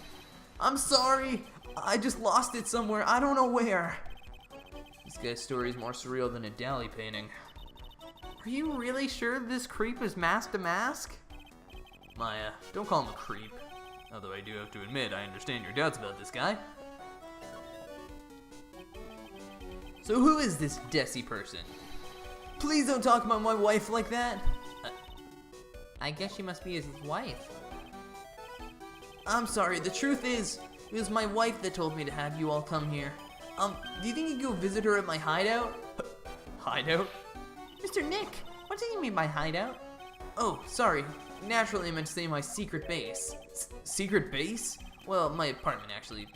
I'm sorry. I just lost it somewhere, I don't know where. This guy's story is more surreal than a Dali painting. Are you really sure this creep is Mask to Mask? Maya, don't call him a creep. Although I do have to admit, I understand your doubts about this guy. So who is this Desi person? Please don't talk about my wife like that. I guess she must be his wife. I'm sorry, the truth is, it was my wife that told me to have you all come here. Do you think you could go visit her at my hideout? Hideout? Mr. Nick, what do you mean by hideout? Oh, sorry. Naturally, I meant to say my secret base. Secret base? Well, my apartment, actually.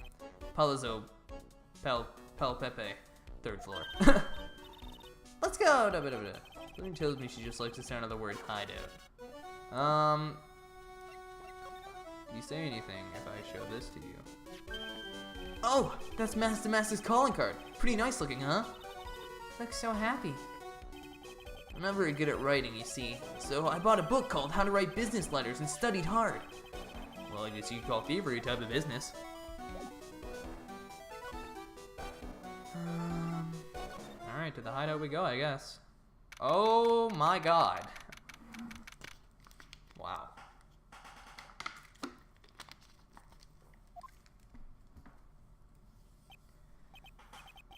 Palazzo Pepe, 3rd floor. Let's go! Something tells me she just likes the sound of the word hideout. Do you say anything if I show this to you? Oh, that's Master Master's calling card. Pretty nice looking, huh? Looks so happy. I'm not very good at writing, you see, so I bought a book called How to Write Business Letters and studied hard. Well, I guess you could call thievery a type of business. Alright, to the hideout we go, I guess. Oh my god. Wow.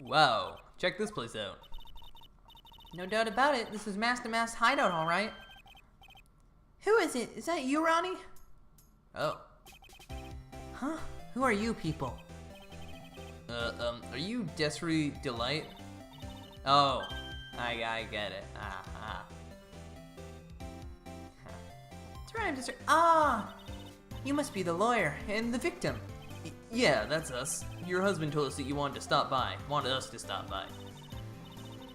Wow, check this place out. No doubt about it, this is Master Mask's hideout, alright. Who is it? Is that you, Ronnie? Oh. Huh? Who are you people? Are you Desiree Delight? Oh, I get it. That's right, I'm just... Ah! You must be the lawyer and the victim. Yeah, that's us. Your husband told us that you wanted to stop by. Wanted us to stop by.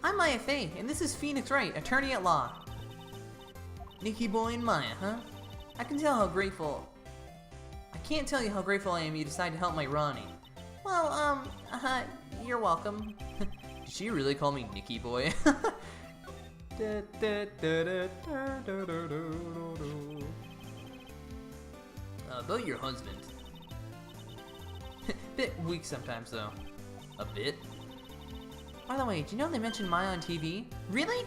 I'm Maya Fey, and this is Phoenix Wright, attorney at law. Nikki Boy and Maya, huh? I can't tell you how grateful I am you decided to help my Ronnie. Well, you're welcome. Did she really call me Nikki Boy? About your husband. Bit weak sometimes, though. A bit? By the way, do you know they mentioned Maya on TV? Really?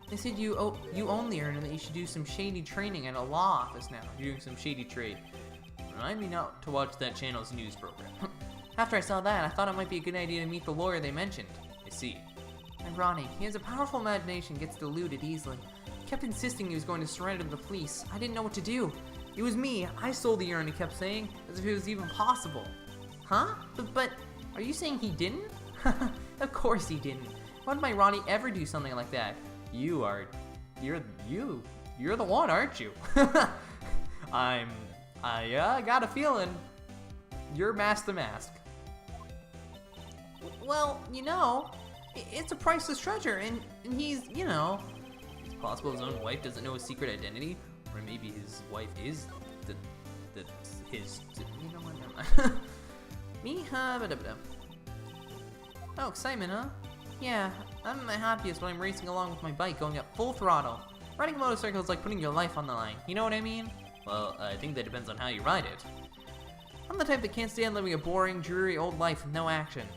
They said you own the urn and that you should do some shady training at a law office now. You're doing some shady trade. Remind me not to watch that channel's news program. After I saw that, I thought it might be a good idea to meet the lawyer they mentioned. I see. And Ronnie, he has a powerful imagination, gets deluded easily. He kept insisting he was going to surrender to the police. I didn't know what to do. It was me. I stole the urn, he kept saying, as if it was even possible. Huh? But are you saying he didn't? Of course he didn't. Why would my Ronnie ever do something like that? You're the one, aren't you? I got a feeling you're mask to mask. Well, you know, it's a priceless treasure, and he's, you know, it's possible his own wife doesn't know his secret identity, or maybe his wife is you know what, never mind. Me, Oh, excitement, huh? Yeah, I'm at my happiest when I'm racing along with my bike going at full throttle. Riding a motorcycle is like putting your life on the line, you know what I mean? Well, I think that depends on how you ride it. I'm the type that can't stand living a boring, dreary old life with no action.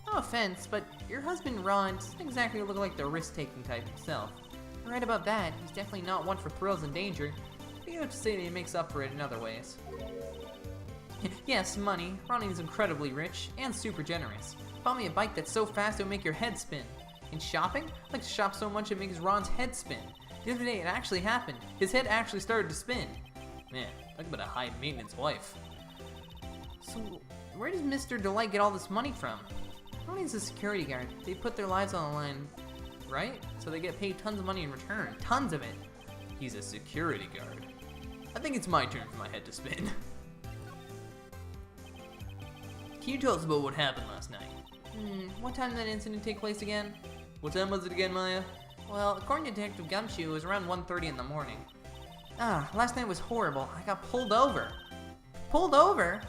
No offense, but your husband Ron doesn't exactly look like the risk-taking type himself. You're right about that, he's definitely not one for thrills and danger. But you have to say that he makes up for it in other ways. Yes, money. Ronnie's incredibly rich and super generous. Bought me a bike that's so fast it'll make your head spin. In shopping, I like to shop so much it makes Ron's head spin. The other day it actually happened. His head actually started to spin. Man, talk about a high-maintenance wife. So, where does Mr. Delight get all this money from? Ronnie's a security guard. They put their lives on the line, right? So they get paid tons of money in return. Tons of it. He's a security guard. I think it's my turn for my head to spin. Can you tell us about what happened last night? What time did that incident take place again? What time was it again, Maya? Well, according to Detective Gumshoe, it was around 1:30 in the morning. Last night was horrible. I got pulled over. Pulled over?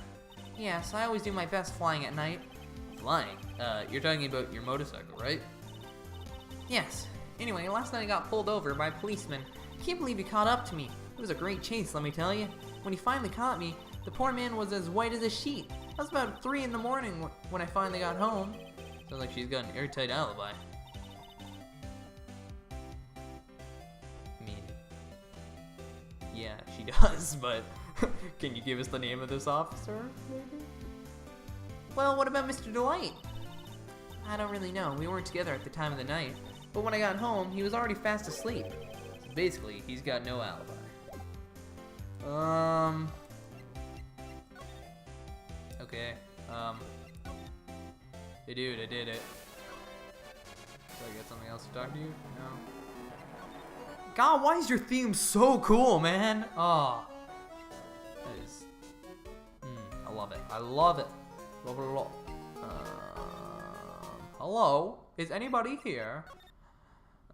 Yes, I always do my best flying at night. Flying? You're talking about your motorcycle, right? Yes. Anyway, last night I got pulled over by a policeman. I can't believe he caught up to me. It was a great chase, let me tell you. When he finally caught me, the poor man was as white as a sheet. That was about 3 in the morning when I finally got home. Sounds like she's got an airtight alibi. I mean, yeah, she does, but can you give us the name of this officer, maybe? Well, what about Mr. Delight? I don't really know. We weren't together at the time of the night. But when I got home, he was already fast asleep. So basically, he's got no alibi. Okay. Hey dude, I did it. Do I get something else to talk to you? No. God, why is your theme so cool, man? Oh. That is... I love it. I love it. Love it a lot. Hello? Is anybody here?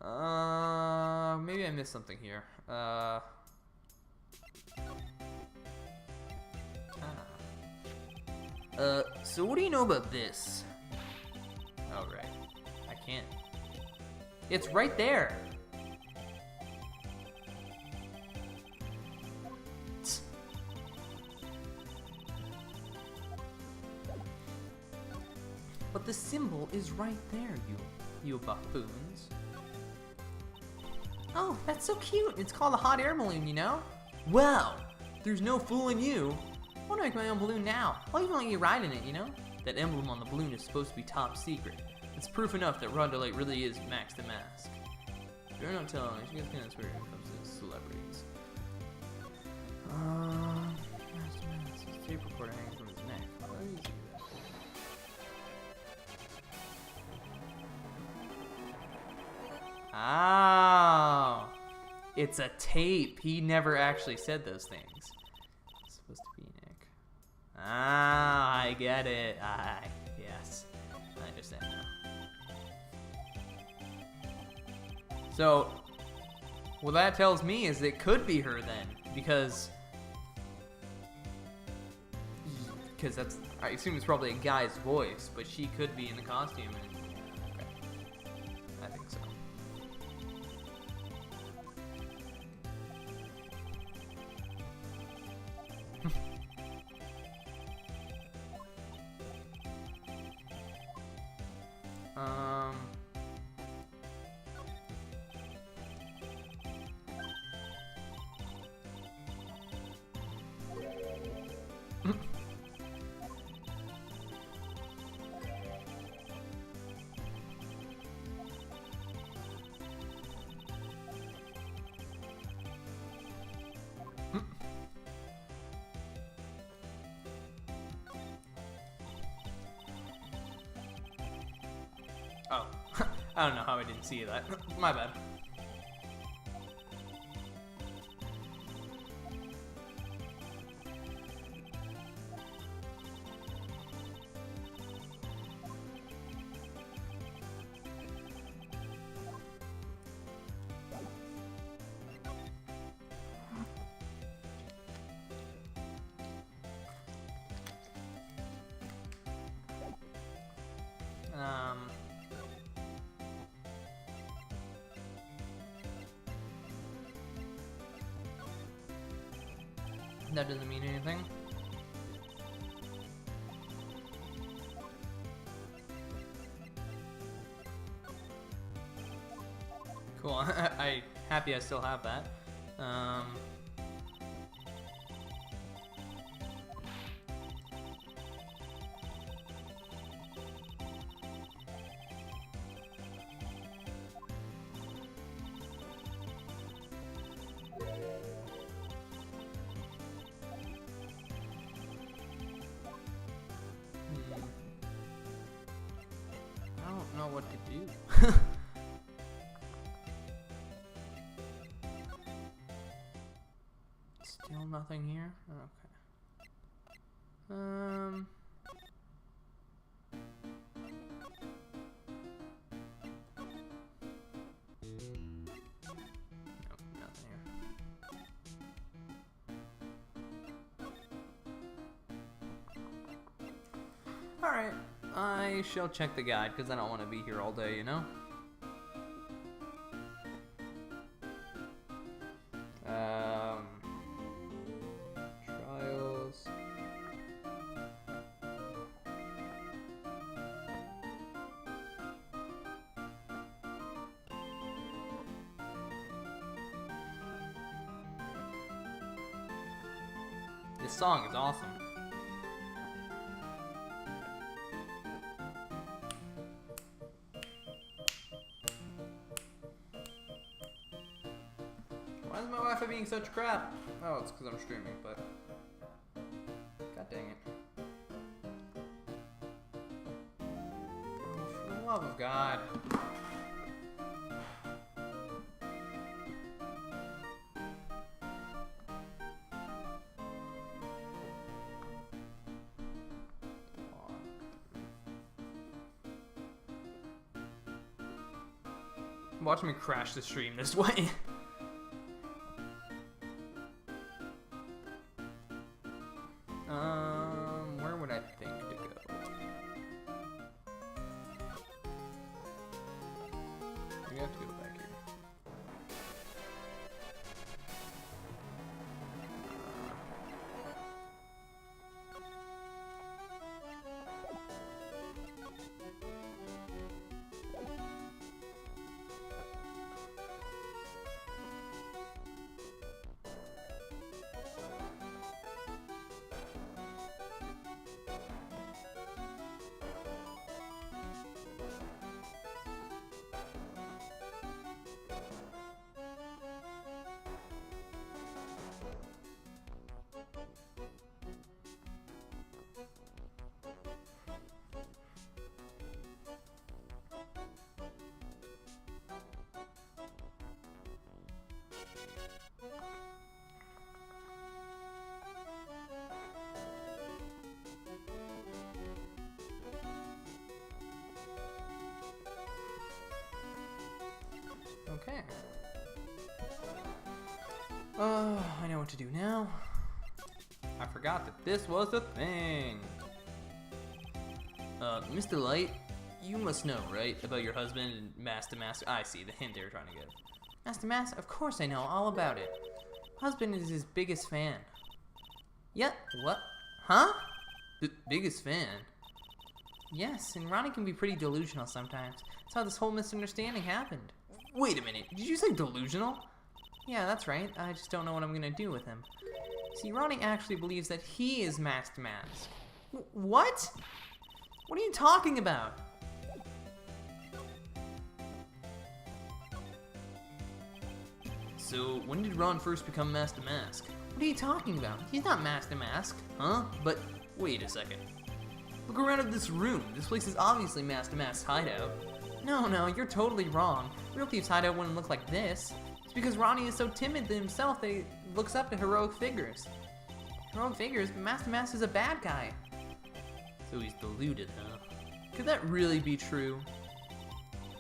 Maybe I missed something here. So what do you know about this? Oh, right. I can't. It's right there. But the symbol is right there, you buffoons. Oh, that's so cute. It's called a hot air balloon, you know? Wow, there's no fooling you. I want to make my own balloon now. I'll even let you ride in it, you know? That emblem on the balloon is supposed to be top secret. It's proof enough that Ron Delight really is Max the Mask. You're not telling me. You guys can't swear when it comes to celebrities. Max the Mask. His tape recorder hanging from his neck. How do you see that? Oh, it's a tape. He never actually said those things. It's supposed to be Nick. Ah, I get it. Yes. I understand now. So, what that tells me is it could be her then, because that's, I assume it's probably a guy's voice, but she could be in the costume. And, okay. I think so. Oh, I don't know how I didn't see that. My bad. That doesn't mean anything. Cool. I'm happy I still have that. I don't know what to do. Still nothing here? Okay. Nope, nothing here. Alright, I shall check the guide, because I don't want to be here all day, you know? Trials. This song is awesome. Why is my Wi-Fi being such crap? Oh, it's because I'm streaming, but... God dang it. Oh, for the love of God. Watch me crash the stream this way. Where would I think to go? We have to go back here. Okay. I know what to do now. I forgot that this was a thing. Mr. Light, you must know, right, about your husband and Master Mask. I see, the hint they were trying to give. Master Mask? Of course I know all about it. Husband is his biggest fan. Yeah, what? Huh? Biggest fan? Yes, and Ronnie can be pretty delusional sometimes. That's how this whole misunderstanding happened. Wait a minute, did you say delusional? Yeah, that's right. I just don't know what I'm gonna do with him. See, Ronnie actually believes that he is Master Mask. What? What are you talking about? So, when did Ron first become Master Mask? What are you talking about? He's not Master Mask. Huh? But, wait a second. Look around at this room. This place is obviously Master Mask's hideout. No, you're totally wrong. Real Thief's hideout wouldn't look like this. It's because Ronnie is so timid himself that he looks up to heroic figures. Heroic figures? But Master Mask is a bad guy. So he's deluded, huh? Could that really be true?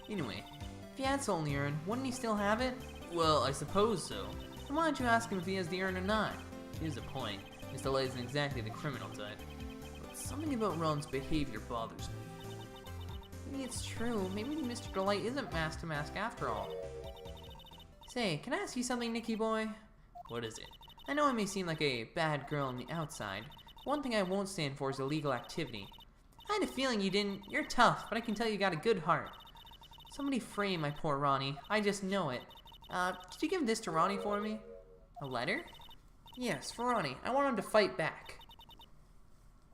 Anyway, if he had Soul in the Urn, wouldn't he still have it? Well, I suppose so. Then why don't you ask him if he has the urn or not? Here's a point. Mr. Light isn't exactly the criminal type. But something about Ron's behavior bothers me. Maybe it's true. Maybe Mr. Delight isn't Master Mask after all. Say, can I ask you something, Nicky boy? What is it? I know I may seem like a bad girl on the outside. One thing I won't stand for is illegal activity. I had a feeling you didn't. You're tough, but I can tell you got a good heart. Somebody frame my poor Ronnie. I just know it. Could you give this to Ronnie for me? A letter? Yes, for Ronnie. I want him to fight back.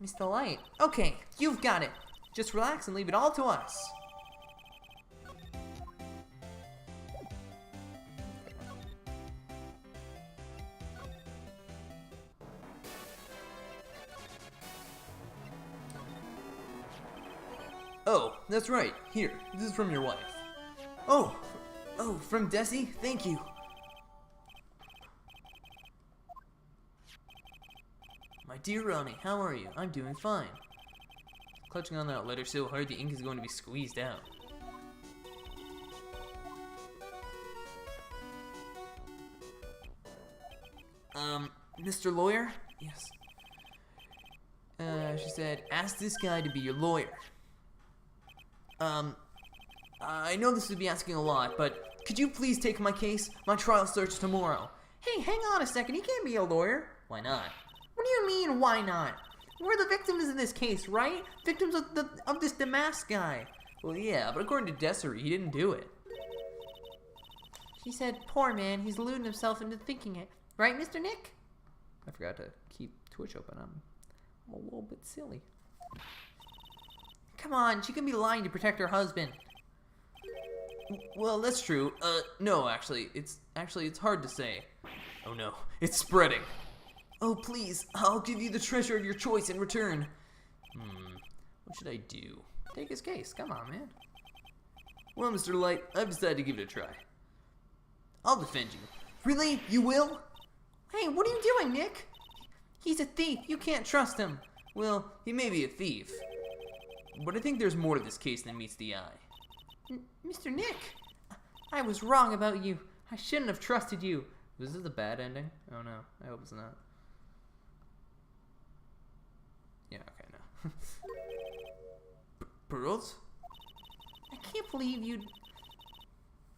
Mr. Light. Okay, you've got it. Just relax and leave it all to us. Oh, that's right. Here, this is from your wife. Oh, from Desi? Thank you. My dear Ronnie, how are you? I'm doing fine. Clutching on that letter so hard the ink is going to be squeezed out. Mr. Lawyer? Yes. She said, ask this guy to be your lawyer. I know this would be asking a lot, but could you please take my case? My trial starts tomorrow. Hey, hang on a second. He can't be a lawyer. Why not? What do you mean, why not? We're the victims in this case, right? Victims of this Damask guy. Well, yeah, but according to Desiree, he didn't do it. She said, poor man, he's deluding himself into thinking it. Right, Mr. Nick? I forgot to keep Twitch open. I'm a little bit silly. Come on, she could be lying to protect her husband. Well, that's true. No, actually, it's hard to say. Oh no, it's spreading. Oh, please, I'll give you the treasure of your choice in return. What should I do? Take his case, come on, man. Well, Mr. Light, I've decided to give it a try. I'll defend you. Really? You will? Hey, what are you doing, Nick? He's a thief, you can't trust him. Well, he may be a thief. But I think there's more to this case than meets the eye. Mr. Nick, I was wrong about you. I shouldn't have trusted you. Was this a bad ending? Oh no, I hope it's not. Yeah, okay, no. Pearls? I can't believe you'd...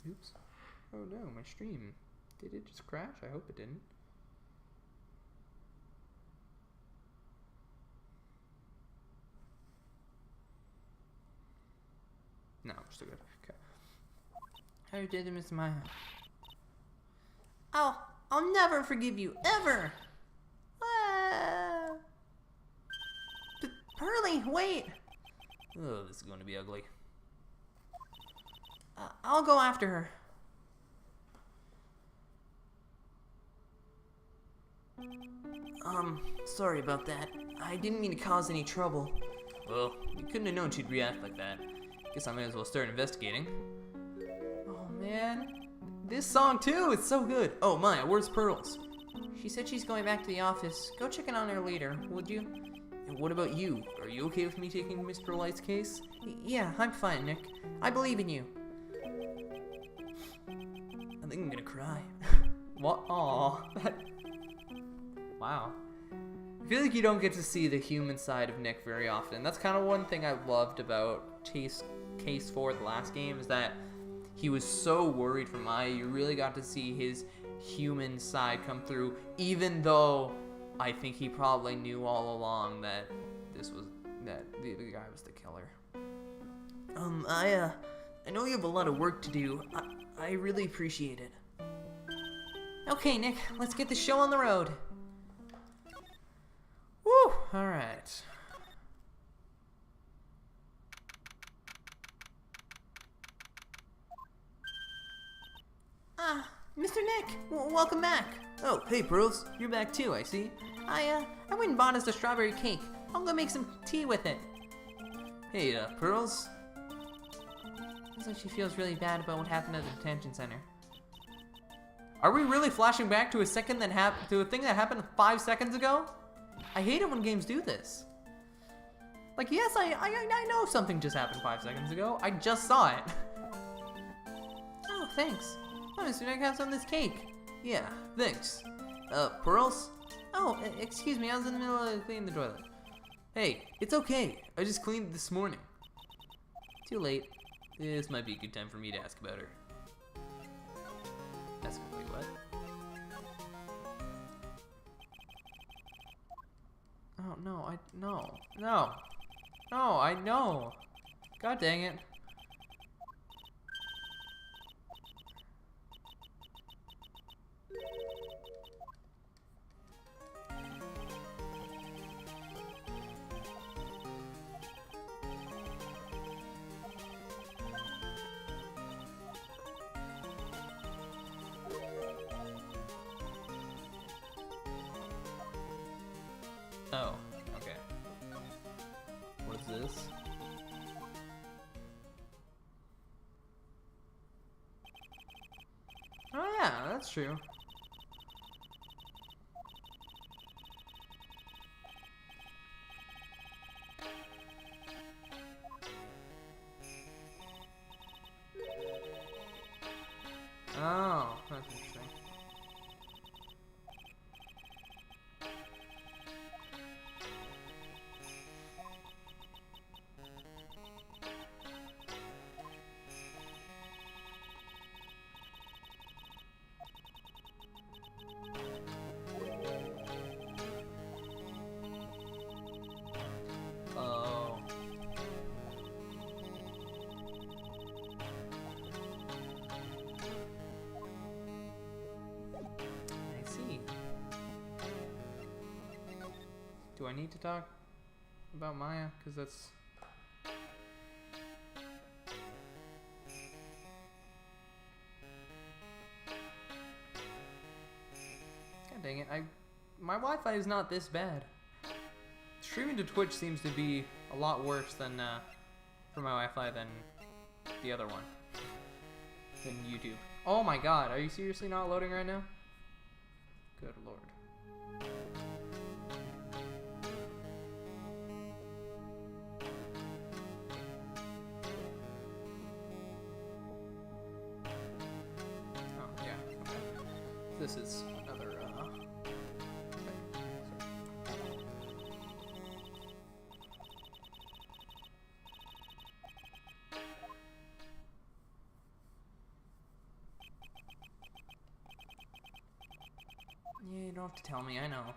Oops. Oh no, my stream. Did it just crash? I hope it didn't. No, we're still good. Okay. How did it miss my... I'll never forgive you, ever! Pearly, wait! Oh, this is going to be ugly. I'll go after her. Sorry about that. I didn't mean to cause any trouble. Well, you couldn't have known she'd react like that. Guess I might as well start investigating. Oh man, this song too, it's so good. Oh Maya, where's Pearls? She said she's going back to the office. Go check in on her later, would you? And what about you? Are you okay with me taking Mr. Light's case? Yeah, I'm fine, Nick. I believe in you. think I'm gonna cry. What? Aw. Wow. I feel like you don't get to see the human side of Nick very often. That's kind of one thing I loved about Case 4, the last game, is that he was so worried for Maya. You really got to see his human side come through, even though I think he probably knew all along that the guy was the killer. I know you have a lot of work to do. I really appreciate it. Okay, Nick, let's get the show on the road. Woo! Alright. Mr. Nick, welcome back. Oh, hey, Pearls. You're back too, I see. I went and bought us a strawberry cake. I'm gonna make some tea with it. Hey, Pearls. Looks like she feels really bad about what happened at the detention center. Are we really flashing back to a thing that happened 5 seconds ago? I hate it when games do this. Like, yes, I know something just happened 5 seconds ago. I just saw it. Oh, thanks. Oh, Mr. Nick, have some of this cake. Yeah, thanks. Pearls? Oh, excuse me, I was in the middle of cleaning the toilet. Hey, it's okay. I just cleaned it this morning. Too late. This might be a good time for me to ask about her. That's wait, what? Oh, no, I know. God dang it. Oh, okay. What is this? Oh yeah, that's true. Oh, that's interesting. Oh. I see. Do I need to talk about Maya? Because that's... God dang it, my Wi-Fi is not this bad. Streaming to Twitch seems to be a lot worse than for my Wi-Fi than the other one, than YouTube. Oh my god, are you seriously not loading right now? Good lord. Oh yeah, okay. This is another Yeah, you don't have to tell me, I know.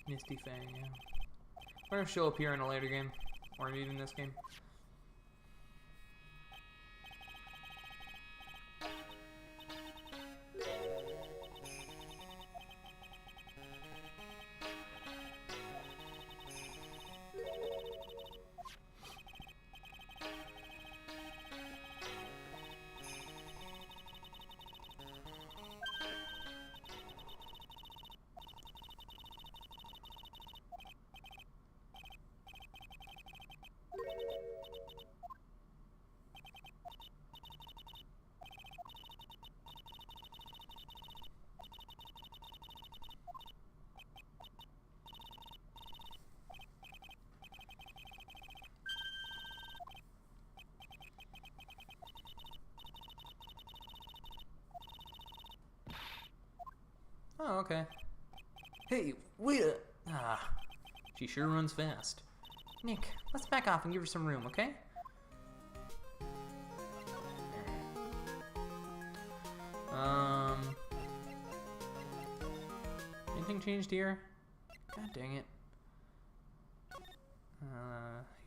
Misty Fang, yeah. I wonder if she'll appear in a later game, or even in this game. Oh, okay. Hey, wait a... Ah, she sure runs fast. Nick, let's back off and give her some room, okay? Anything changed here? God dang it.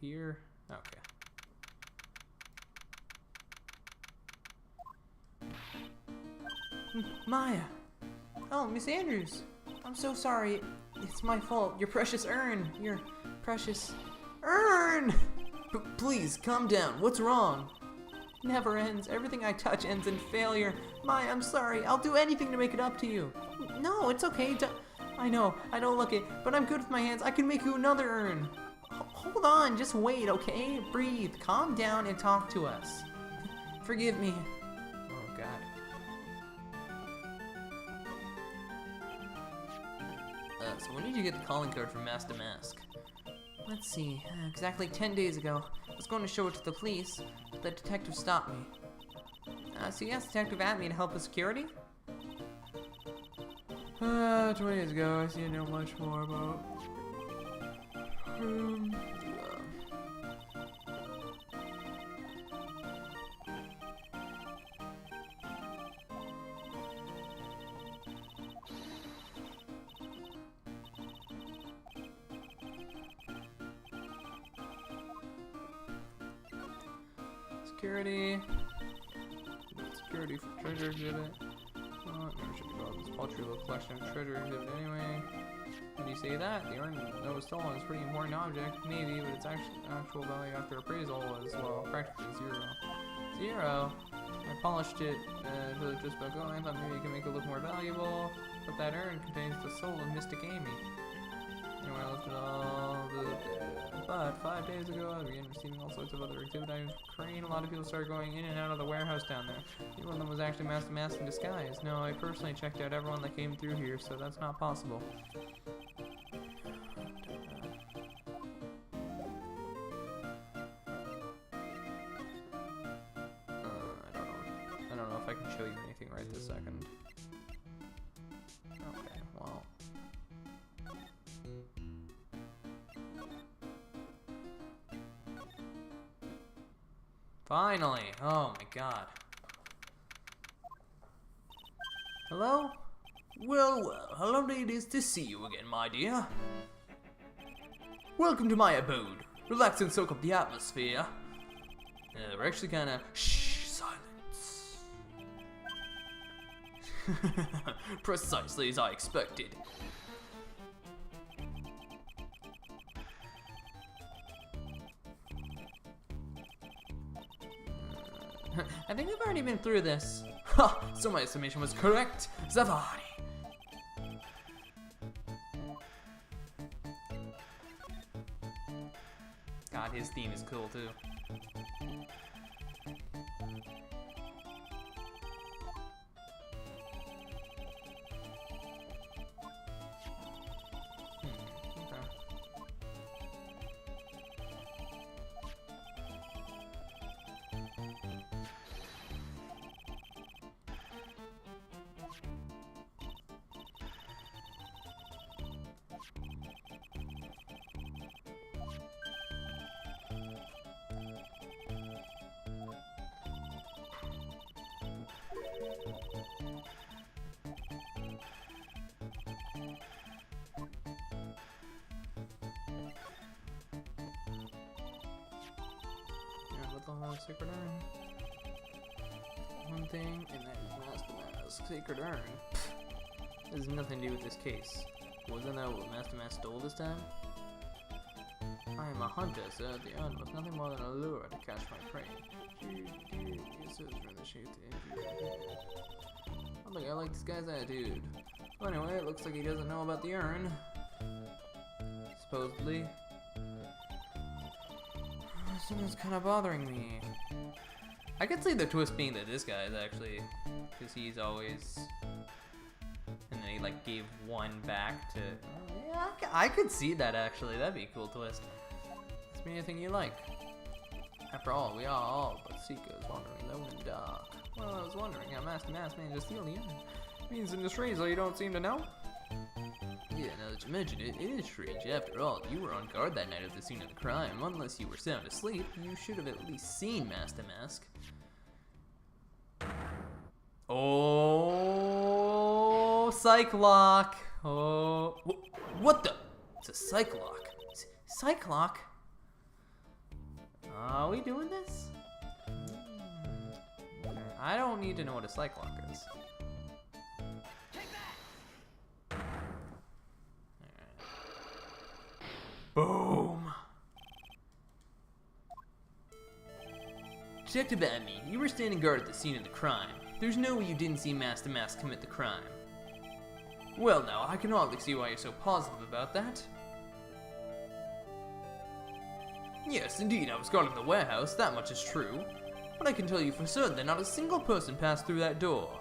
Here? Okay. Maya! Oh, Miss Andrews! I'm so sorry. It's my fault. Your precious urn. Your precious urn! Please, calm down. What's wrong? Never ends. Everything I touch ends in failure. Maya, I'm sorry. I'll do anything to make it up to you. No, it's okay. I know. I don't look it, but I'm good with my hands. I can make you another urn. Hold on. Just wait, okay? Breathe. Calm down and talk to us. Forgive me. Oh, God. So when did you get the calling card from Mask to Mask? Let's see, exactly 10 days ago. I was going to show it to the police, but the detective stopped me. So you asked Detective Atme to help with security? 20 days ago, I see know much more about... Security for treasure exhibit. Never should be called this paltry little collection of treasure exhibit anyway. When you say that, the urn that was stolen is a pretty important object, maybe, but its actual value after appraisal was, well, practically zero. Zero? I polished it just about going. I thought maybe you could make it look more valuable, but that urn contains the soul of Mystic Amy. Anyway, I lifted all but 5 days ago, I began receiving all sorts of other exhibit items from Crane. A lot of people started going in and out of the warehouse down there. One of them was actually Mask to Mask in disguise. No, I personally checked out everyone that came through here, so that's not possible. I don't know if I can show you anything right this second. Okay, well. Finally! Oh my god. Hello? Well, how lovely it is to see you again, my dear. Welcome to my abode. Relax and soak up the atmosphere. We're actually kinda... Shh, silence. Precisely as I expected. I think we've already been through this. Ha! So my estimation was correct. Zavari! God, his theme is cool too. Sacred urn. One thing, and then Mask to Mask. Sacred urn. This has nothing to do with this case. Wasn't that what Mask to Mask stole this time? I am a hunter, so the urn was nothing more than a lure to catch my prey. I think I like this guy's attitude. Well, anyway, it looks like he doesn't know about the urn. Supposedly. Something's kind of bothering me. I could see the twist being that this guy is actually, because he's always, and then he like gave one back to. Yeah, I could see that actually. That'd be a cool twist. Ask me anything you like. After all, we are all but seekers wandering alone in the dark. Well, I was wondering how Mask to Mask managed to steal the urn. Means in the strange, you don't seem to know? Yeah, now that you mention it, it is strange. After all, you were on guard that night at the scene of the crime. Unless you were sound asleep, you should have at least seen Master Mask. Oh, Psych Lock. Oh, what the? It's a Psych Lock. Psych Lock? Are we doing this? Okay. I don't need to know what a Psych Lock is. Boom! Detective Atney, you were standing guard at the scene of the crime. There's no way you didn't see Master Mask commit the crime. Well now, I can hardly see why you're so positive about that. Yes, indeed, I was guarding the warehouse, that much is true. But I can tell you for certain that not a single person passed through that door.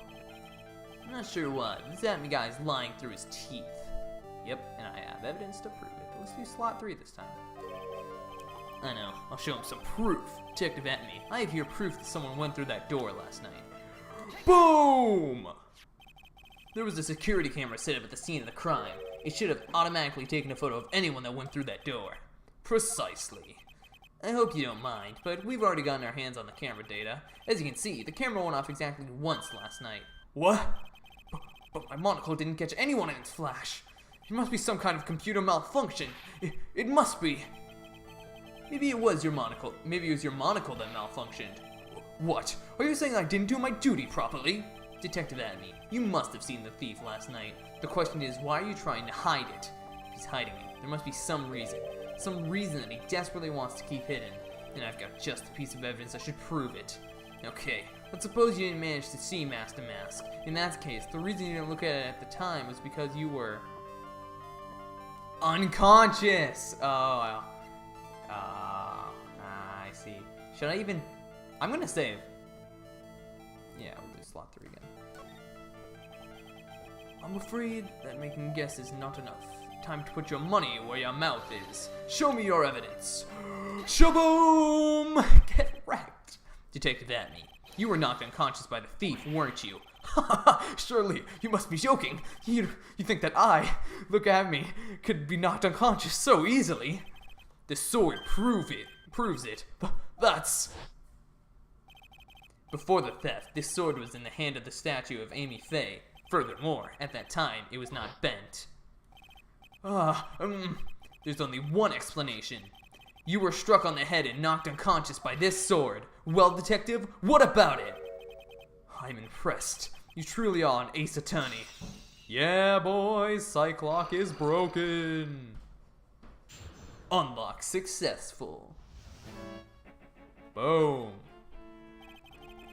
I'm not sure why, but this Atney guy is lying through his teeth. Yep, and I have evidence to prove it. Let's do slot 3 this time. I know, I'll show him some proof. Detective Atney, I have here proof that someone went through that door last night. Boom! There was a security camera set up at the scene of the crime. It should have automatically taken a photo of anyone that went through that door. Precisely. I hope you don't mind, but we've already gotten our hands on the camera data. As you can see, the camera went off exactly once last night. What? But my monocle didn't catch anyone in its flash. It must be some kind of computer malfunction. It must be. Maybe it was your monocle. Maybe it was your monocle that malfunctioned. What? Are you saying I didn't do my duty properly? Detective Atney, you must have seen the thief last night. The question is, why are you trying to hide it? If he's hiding it, there must be some reason. Some reason that he desperately wants to keep hidden. And I've got just a piece of evidence that should prove it. Okay, let's suppose you didn't manage to see Master Mask. In that case, the reason you didn't look at it at the time was because you were unconscious! Oh, I see. Should I even... I'm gonna save. Yeah, we'll do slot 3 again. I'm afraid that making guesses is not enough. Time to put your money where your mouth is. Show me your evidence. Shaboom! Get wrecked. Detective Atney, you were knocked unconscious by the thief, weren't you? Surely, you must be joking. You think that I, look at me, could be knocked unconscious so easily? The sword proves it. That's... Before the theft, this sword was in the hand of the statue of Amy Faye. Furthermore, at that time, it was not bent. There's only one explanation. You were struck on the head and knocked unconscious by this sword. Well, detective, what about it? I'm impressed. You truly are an ace attorney. Yeah, boys, Psych Lock is broken. Unlock successful. Boom.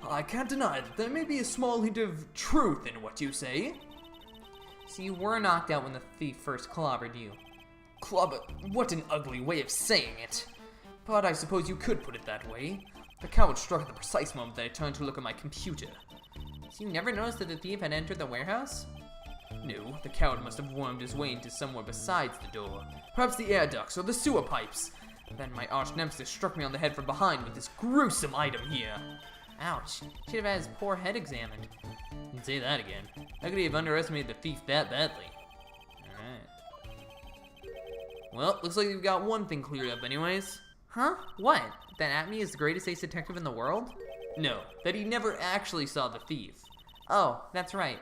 I can't deny that there may be a small hint of truth in what you say. So you were knocked out when the thief first clobbered you. What an ugly way of saying it. But I suppose you could put it that way. The coward struck at the precise moment that I turned to look at my computer. So you never noticed that the thief had entered the warehouse? No, the coward must have wormed his way into somewhere besides the door. Perhaps the air ducts or the sewer pipes. Then my arch nemesis struck me on the head from behind with this gruesome item here. Ouch. Should have had his poor head examined. Didn't say that again. How could he have underestimated the thief that badly? Alright. Well, looks like we've got one thing cleared up anyways. Huh? What? That Atney is the greatest ace detective in the world? No, that he never actually saw the thief. Oh, that's right.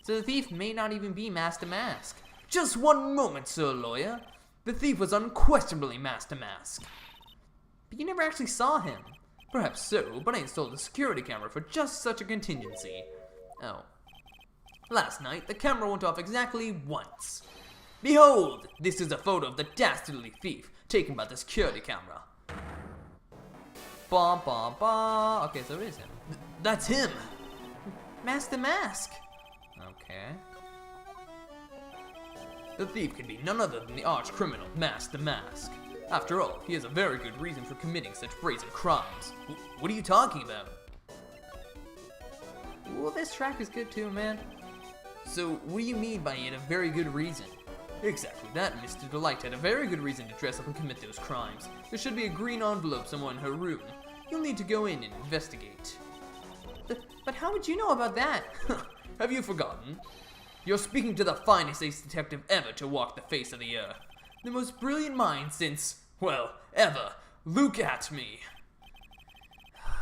So the thief may not even be Master Mask. Just one moment, sir lawyer. The thief was unquestionably Master Mask. But you never actually saw him. Perhaps so, but I installed a security camera for just such a contingency. Oh. Last night, the camera went off exactly once. Behold! This is a photo of the dastardly thief, taken by the security camera. Ba ba ba. Okay, so it is him. That's him! Master Mask! Okay. The thief can be none other than the arch criminal, Master Mask. After all, he has a very good reason for committing such brazen crimes. What are you talking about? Well, this track is good too, man. So, what do you mean by he had a very good reason? Exactly that, Mr. Delight had a very good reason to dress up and commit those crimes. There should be a green envelope somewhere in her room. You'll need to go in and investigate. But how would you know about that? Have you forgotten? You're speaking to the finest ace detective ever to walk the face of the earth. The most brilliant mind since, well, ever. Look at me.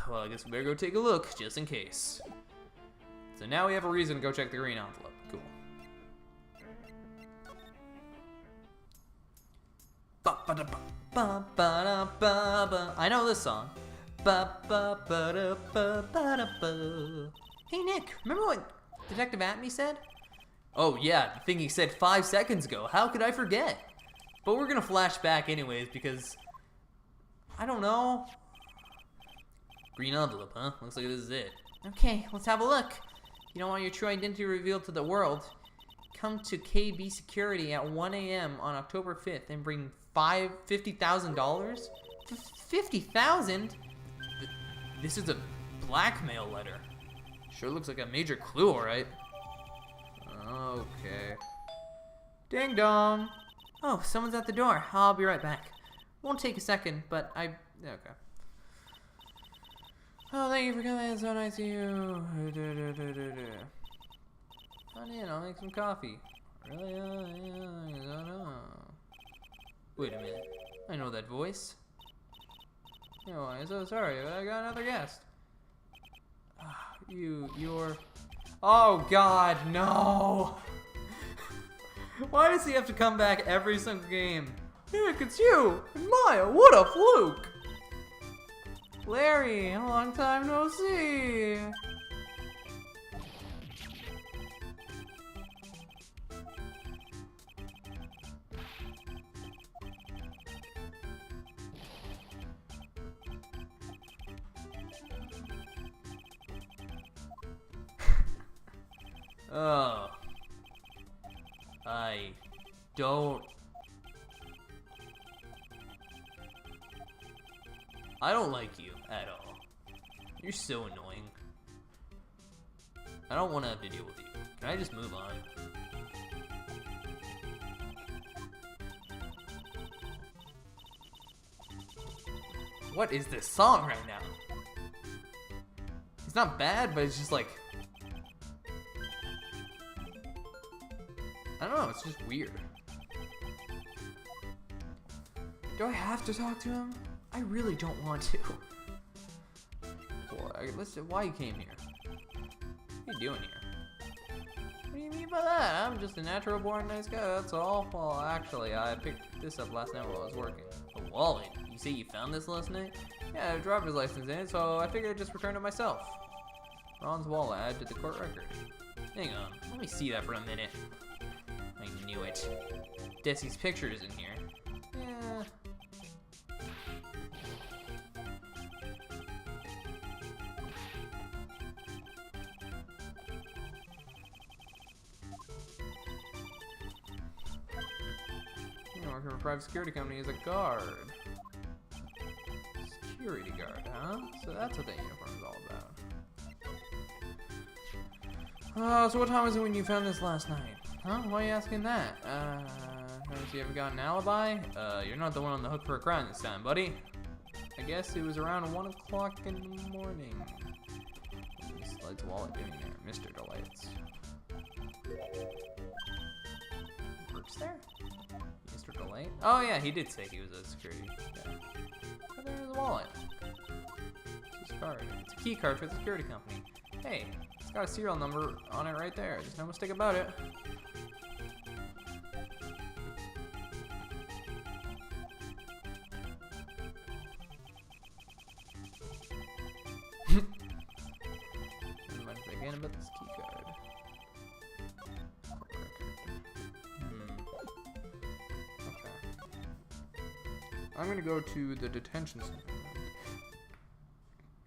Well, I guess we better go take a look, just in case. So now we have a reason to go check the green envelope. Cool. I know this song. Hey Nick, remember what Detective Atney said? Oh yeah, the thing he said 5 seconds ago. How could I forget? But we're gonna flash back anyways because I don't know. Green envelope, huh? Looks like this is it. Okay, let's have a look. You don't want your true identity revealed to the world? Come to KB Security at 1 a.m. on October 5th and bring $50,000? $50,000? This is a blackmail letter. Sure looks like a major clue, alright. Okay. Ding dong. Oh, someone's at the door. I'll be right back. Won't take a second, but okay. Oh, thank you for coming. It's so nice of you. Come in, I'll make some coffee. Really? Wait a minute. I know that voice. Oh, I'm so sorry. I got another guest. You're... Oh, God, no! Why does he have to come back every single game? Nick, it's you! And Maya, what a fluke! Larry, a long time no see! Oh. I don't like you at all. You're so annoying. I don't want to have to deal with you. Can I just move on? What is this song right now? It's not bad, but it's just like... I don't know, it's just weird. Do I have to talk to him? I really don't want to. Well, why you came here? What are you doing here? What do you mean by that? I'm just a natural born nice guy, that's all. Well, actually, I picked this up last night while I was working. A wallet? You say you found this last night? Yeah, I have a driver's license in it, so I figured I'd just return it myself. Ron's wallet, add to the court record. Hang on, let me see that for a minute. I knew it. Desi's picture is in here. Yeah. You work for a private security company as a guard. Security guard, huh? So that's what that uniform is all about. So what time was it when you found this last night? Huh? Why are you asking that? Has you ever got an alibi? You're not the one on the hook for a crime this time, buddy. I guess it was around 1 o'clock in the morning. Miss Delight's wallet in there. Mr. Delight's. Works there? Mr. Delight? Oh yeah, he did say he was a security guy. Oh, there's a wallet. It's his card. It's a key card for the security company. Hey, it's got a serial number on it right there. There's no mistake about it. Again about this key card. Okay. I'm gonna go to the detention center.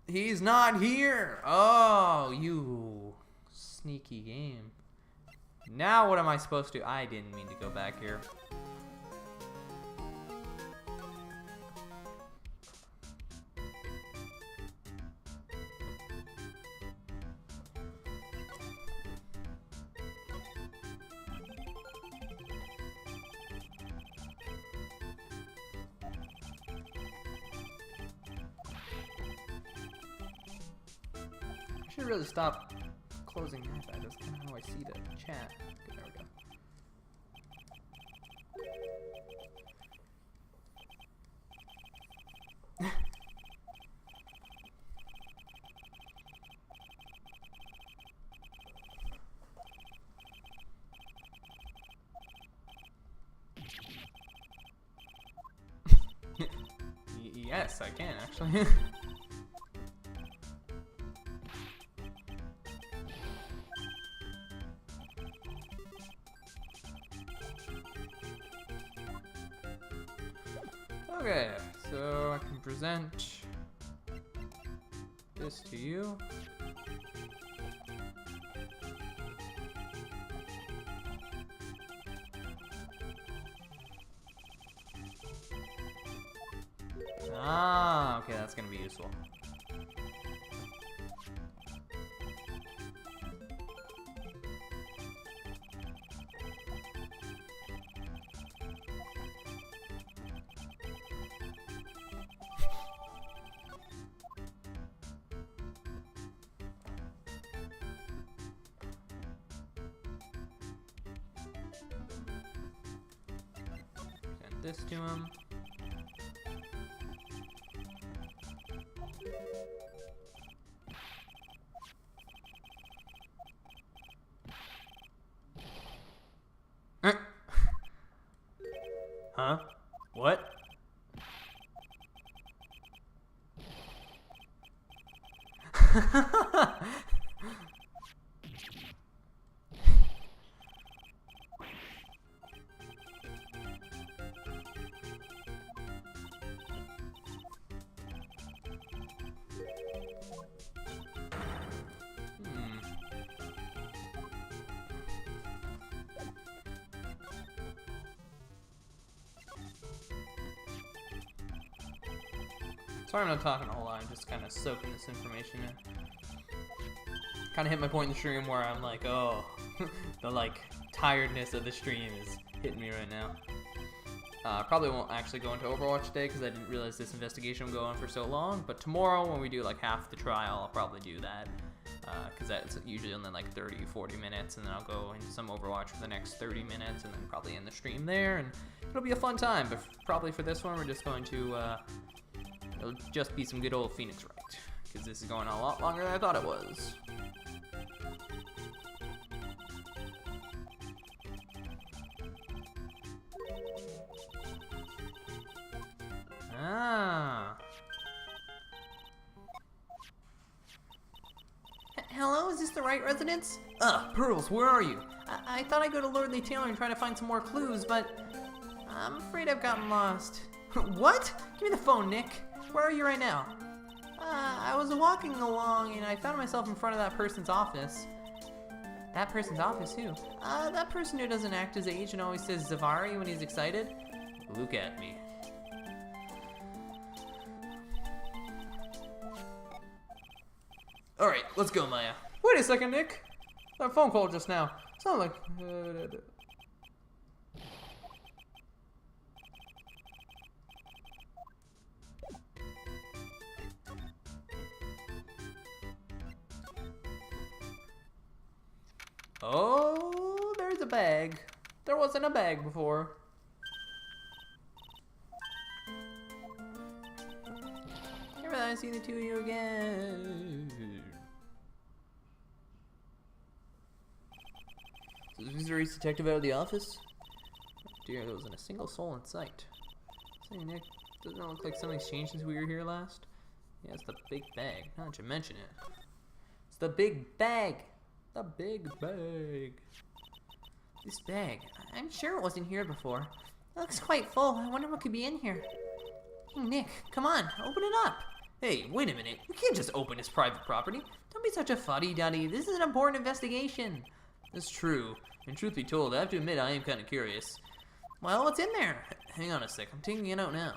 He's not here! Oh, you sneaky game. Now what am I supposed to do? I didn't mean to go back here. I should really stop closing that. That's kind of how I see the chat. Okay, there we go. Yes, I can actually. Okay, so I can present this to you. Ah, okay, that's gonna be useful. Send this to him. Huh? What? Sorry I'm not talking a whole lot, I'm just kind of soaking this information in. Kind of hit my point in the stream where I'm like, oh, the like tiredness of the stream is hitting me right now. Probably won't actually go into Overwatch today because I didn't realize this investigation would go on for so long, but tomorrow when we do like half the trial, I'll probably do that. Because that's usually only like 30-40 minutes, and then I'll go into some Overwatch for the next 30 minutes, and then probably end the stream there, and it'll be a fun time. But probably for this one, we're just going to, it'll just be some good old Phoenix Wright, because this is going on a lot longer than I thought it was. Ah. Hello, is this the Wright residence? Pearls, where are you? I thought I'd go to Lordly Taylor and try to find some more clues, but I'm afraid I've gotten lost. What? Give me the phone, Nick. Where are you right now? I was walking along and I found myself in front of that person's office. That person's office? Who? That person who doesn't act his age and always says Zavari when he's excited. Look at me. Alright, let's go, Maya. Wait a second, Nick. That phone call just now. Sounded like... Oh, there's a bag. There wasn't a bag before. Never thought I'd see the two of you again. Is Missouri's detective out of the office? Oh dear, there wasn't a single soul in sight. Say, Nick, doesn't it look like something's changed since we were here last? Yeah, it's the big bag. Now that you mention it. It's the big bag. The big bag. This bag. I'm sure it wasn't here before. It looks quite full. I wonder what could be in here. Hey, Nick, come on, open it up. Hey, wait a minute. You can't just open his private property. Don't be such a fuddy-duddy. This is an important investigation. That's true. And truth be told, I have to admit I am kind of curious. Well, what's in there? Hang on a sec. I'm taking it out now.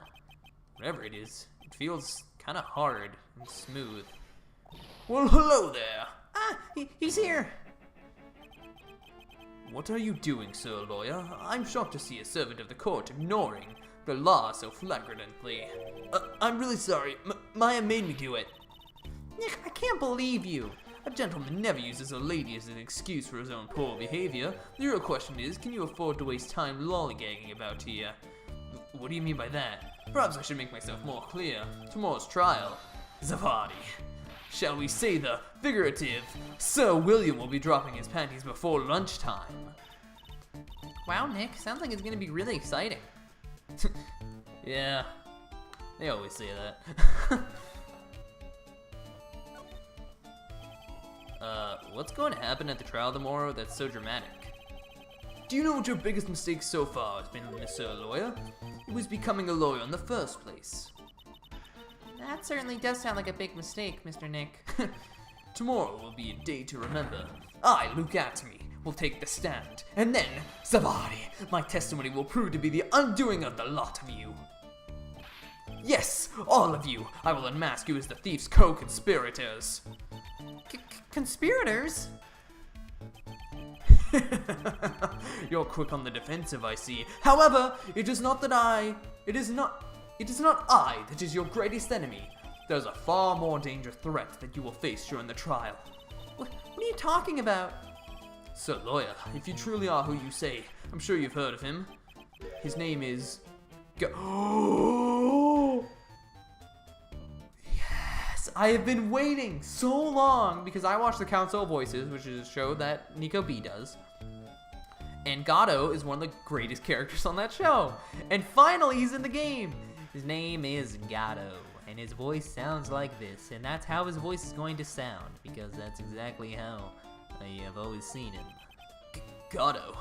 Whatever it is, it feels kind of hard and smooth. Well, hello there. Ah, he's here. What are you doing, sir lawyer? I'm shocked to see a servant of the court ignoring the law so flagrantly. I'm really sorry. Maya made me do it. Nick, I can't believe you. A gentleman never uses a lady as an excuse for his own poor behavior. The real question is, can you afford to waste time lollygagging about here? What do you mean by that? Perhaps I should make myself more clear. Tomorrow's trial. Zavadi. Shall we say the figurative? Sir William will be dropping his panties before lunchtime. Wow, Nick, sounds like it's gonna be really exciting. Yeah, they always say that. What's going to happen at the trial tomorrow that's so dramatic? Do you know what your biggest mistake so far has been, Mr. Lawyer? It was becoming a lawyer in the first place. That certainly does sound like a big mistake, Mr. Nick. Tomorrow will be a day to remember. I, Luke Atomy, will take the stand, and then, Zavadi, my testimony will prove to be the undoing of the lot of you. Yes, all of you, I will unmask you as the thief's co-conspirators. Conspirators? You're quick on the defensive, I see. However, it is not I that is your greatest enemy. There's a far more dangerous threat that you will face during the trial. What are you talking about? Sir Lawyer, if you truly are who you say, I'm sure you've heard of him. His name is... Yes, I have been waiting so long because I watched the Council of Voices, which is a show that Nico B does. And Gatto is one of the greatest characters on that show. And finally, he's in the game. His name is Gatto, and his voice sounds like this. And that's how his voice is going to sound, because that's exactly how I have always seen him. Gatto.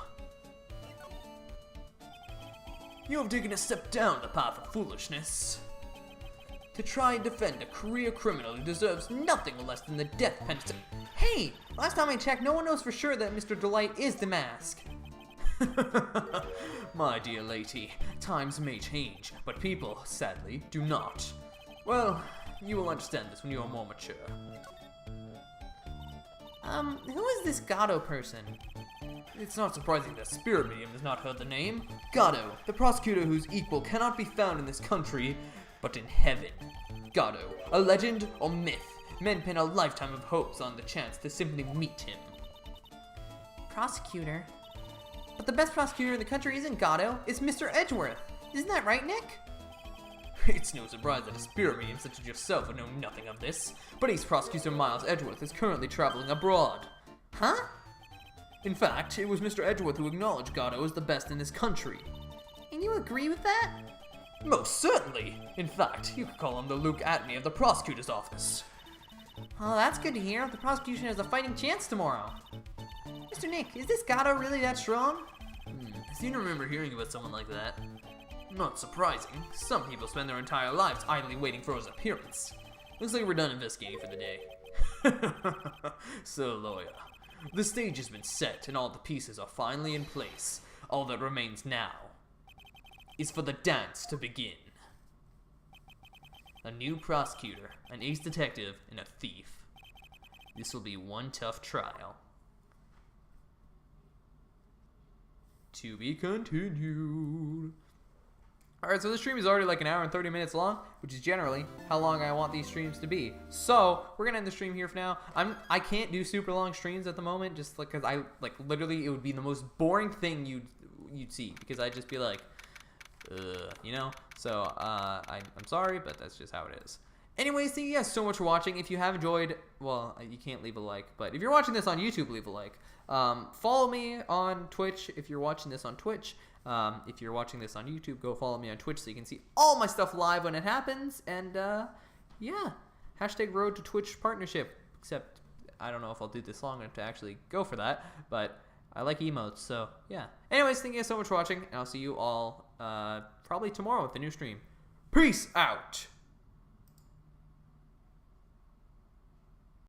You have taken a step down the path of foolishness. To try and defend a career criminal who deserves nothing less than the death penalty. Hey, last time I checked, no one knows for sure that Mr. Delight is the mask. My dear lady, times may change, but people, sadly, do not. Well, you will understand this when you are more mature. Who is this Gatto person? It's not surprising that Spirit Medium has not heard the name. Gatto, the prosecutor whose equal cannot be found in this country, but in heaven. Gatto, a legend or myth. Men pin a lifetime of hopes on the chance to simply meet him. Prosecutor? But the best prosecutor in the country isn't Gatto, it's Mr. Edgeworth. Isn't that right, Nick? It's no surprise that a spirit medium such as yourself would know nothing of this, but Ace Prosecutor Miles Edgeworth is currently traveling abroad. Huh? In fact, it was Mr. Edgeworth who acknowledged Gatto as the best in this country. And you agree with that? Most certainly! In fact, you could call him the Luke Atney of the prosecutor's office. Oh, that's good to hear. The prosecution has a fighting chance tomorrow. Mr. Nick, is this Gatto really that strong? I seem to remember hearing about someone like that. Not surprising. Some people spend their entire lives idly waiting for his appearance. Looks like we're done investigating for the day. So, lawyer, the stage has been set and all the pieces are finally in place. All that remains now is for the dance to begin. A new prosecutor, an ace detective, and a thief. This will be one tough trial. To be continued. Alright, so this stream is already like an hour and 30 minutes long, which is generally how long I want these streams to be. So, we're gonna end the stream here for now. I can't do super long streams at the moment, just like, cause literally it would be the most boring thing you'd see, because I'd just be like, you know? So, I'm sorry, but that's just how it is. Anyways, thank you guys so much for watching. If you have enjoyed, well, you can't leave a like, but if you're watching this on YouTube, leave a like. Follow me on Twitch if you're watching this on Twitch. If you're watching this on YouTube, go follow me on Twitch so you can see all my stuff live when it happens. And, yeah, hashtag road to Twitch partnership. Except, I don't know if I'll do this long enough to actually go for that, but I like emotes, so, yeah. Anyways, thank you guys so much for watching, and I'll see you all, probably tomorrow with the new stream. Peace out!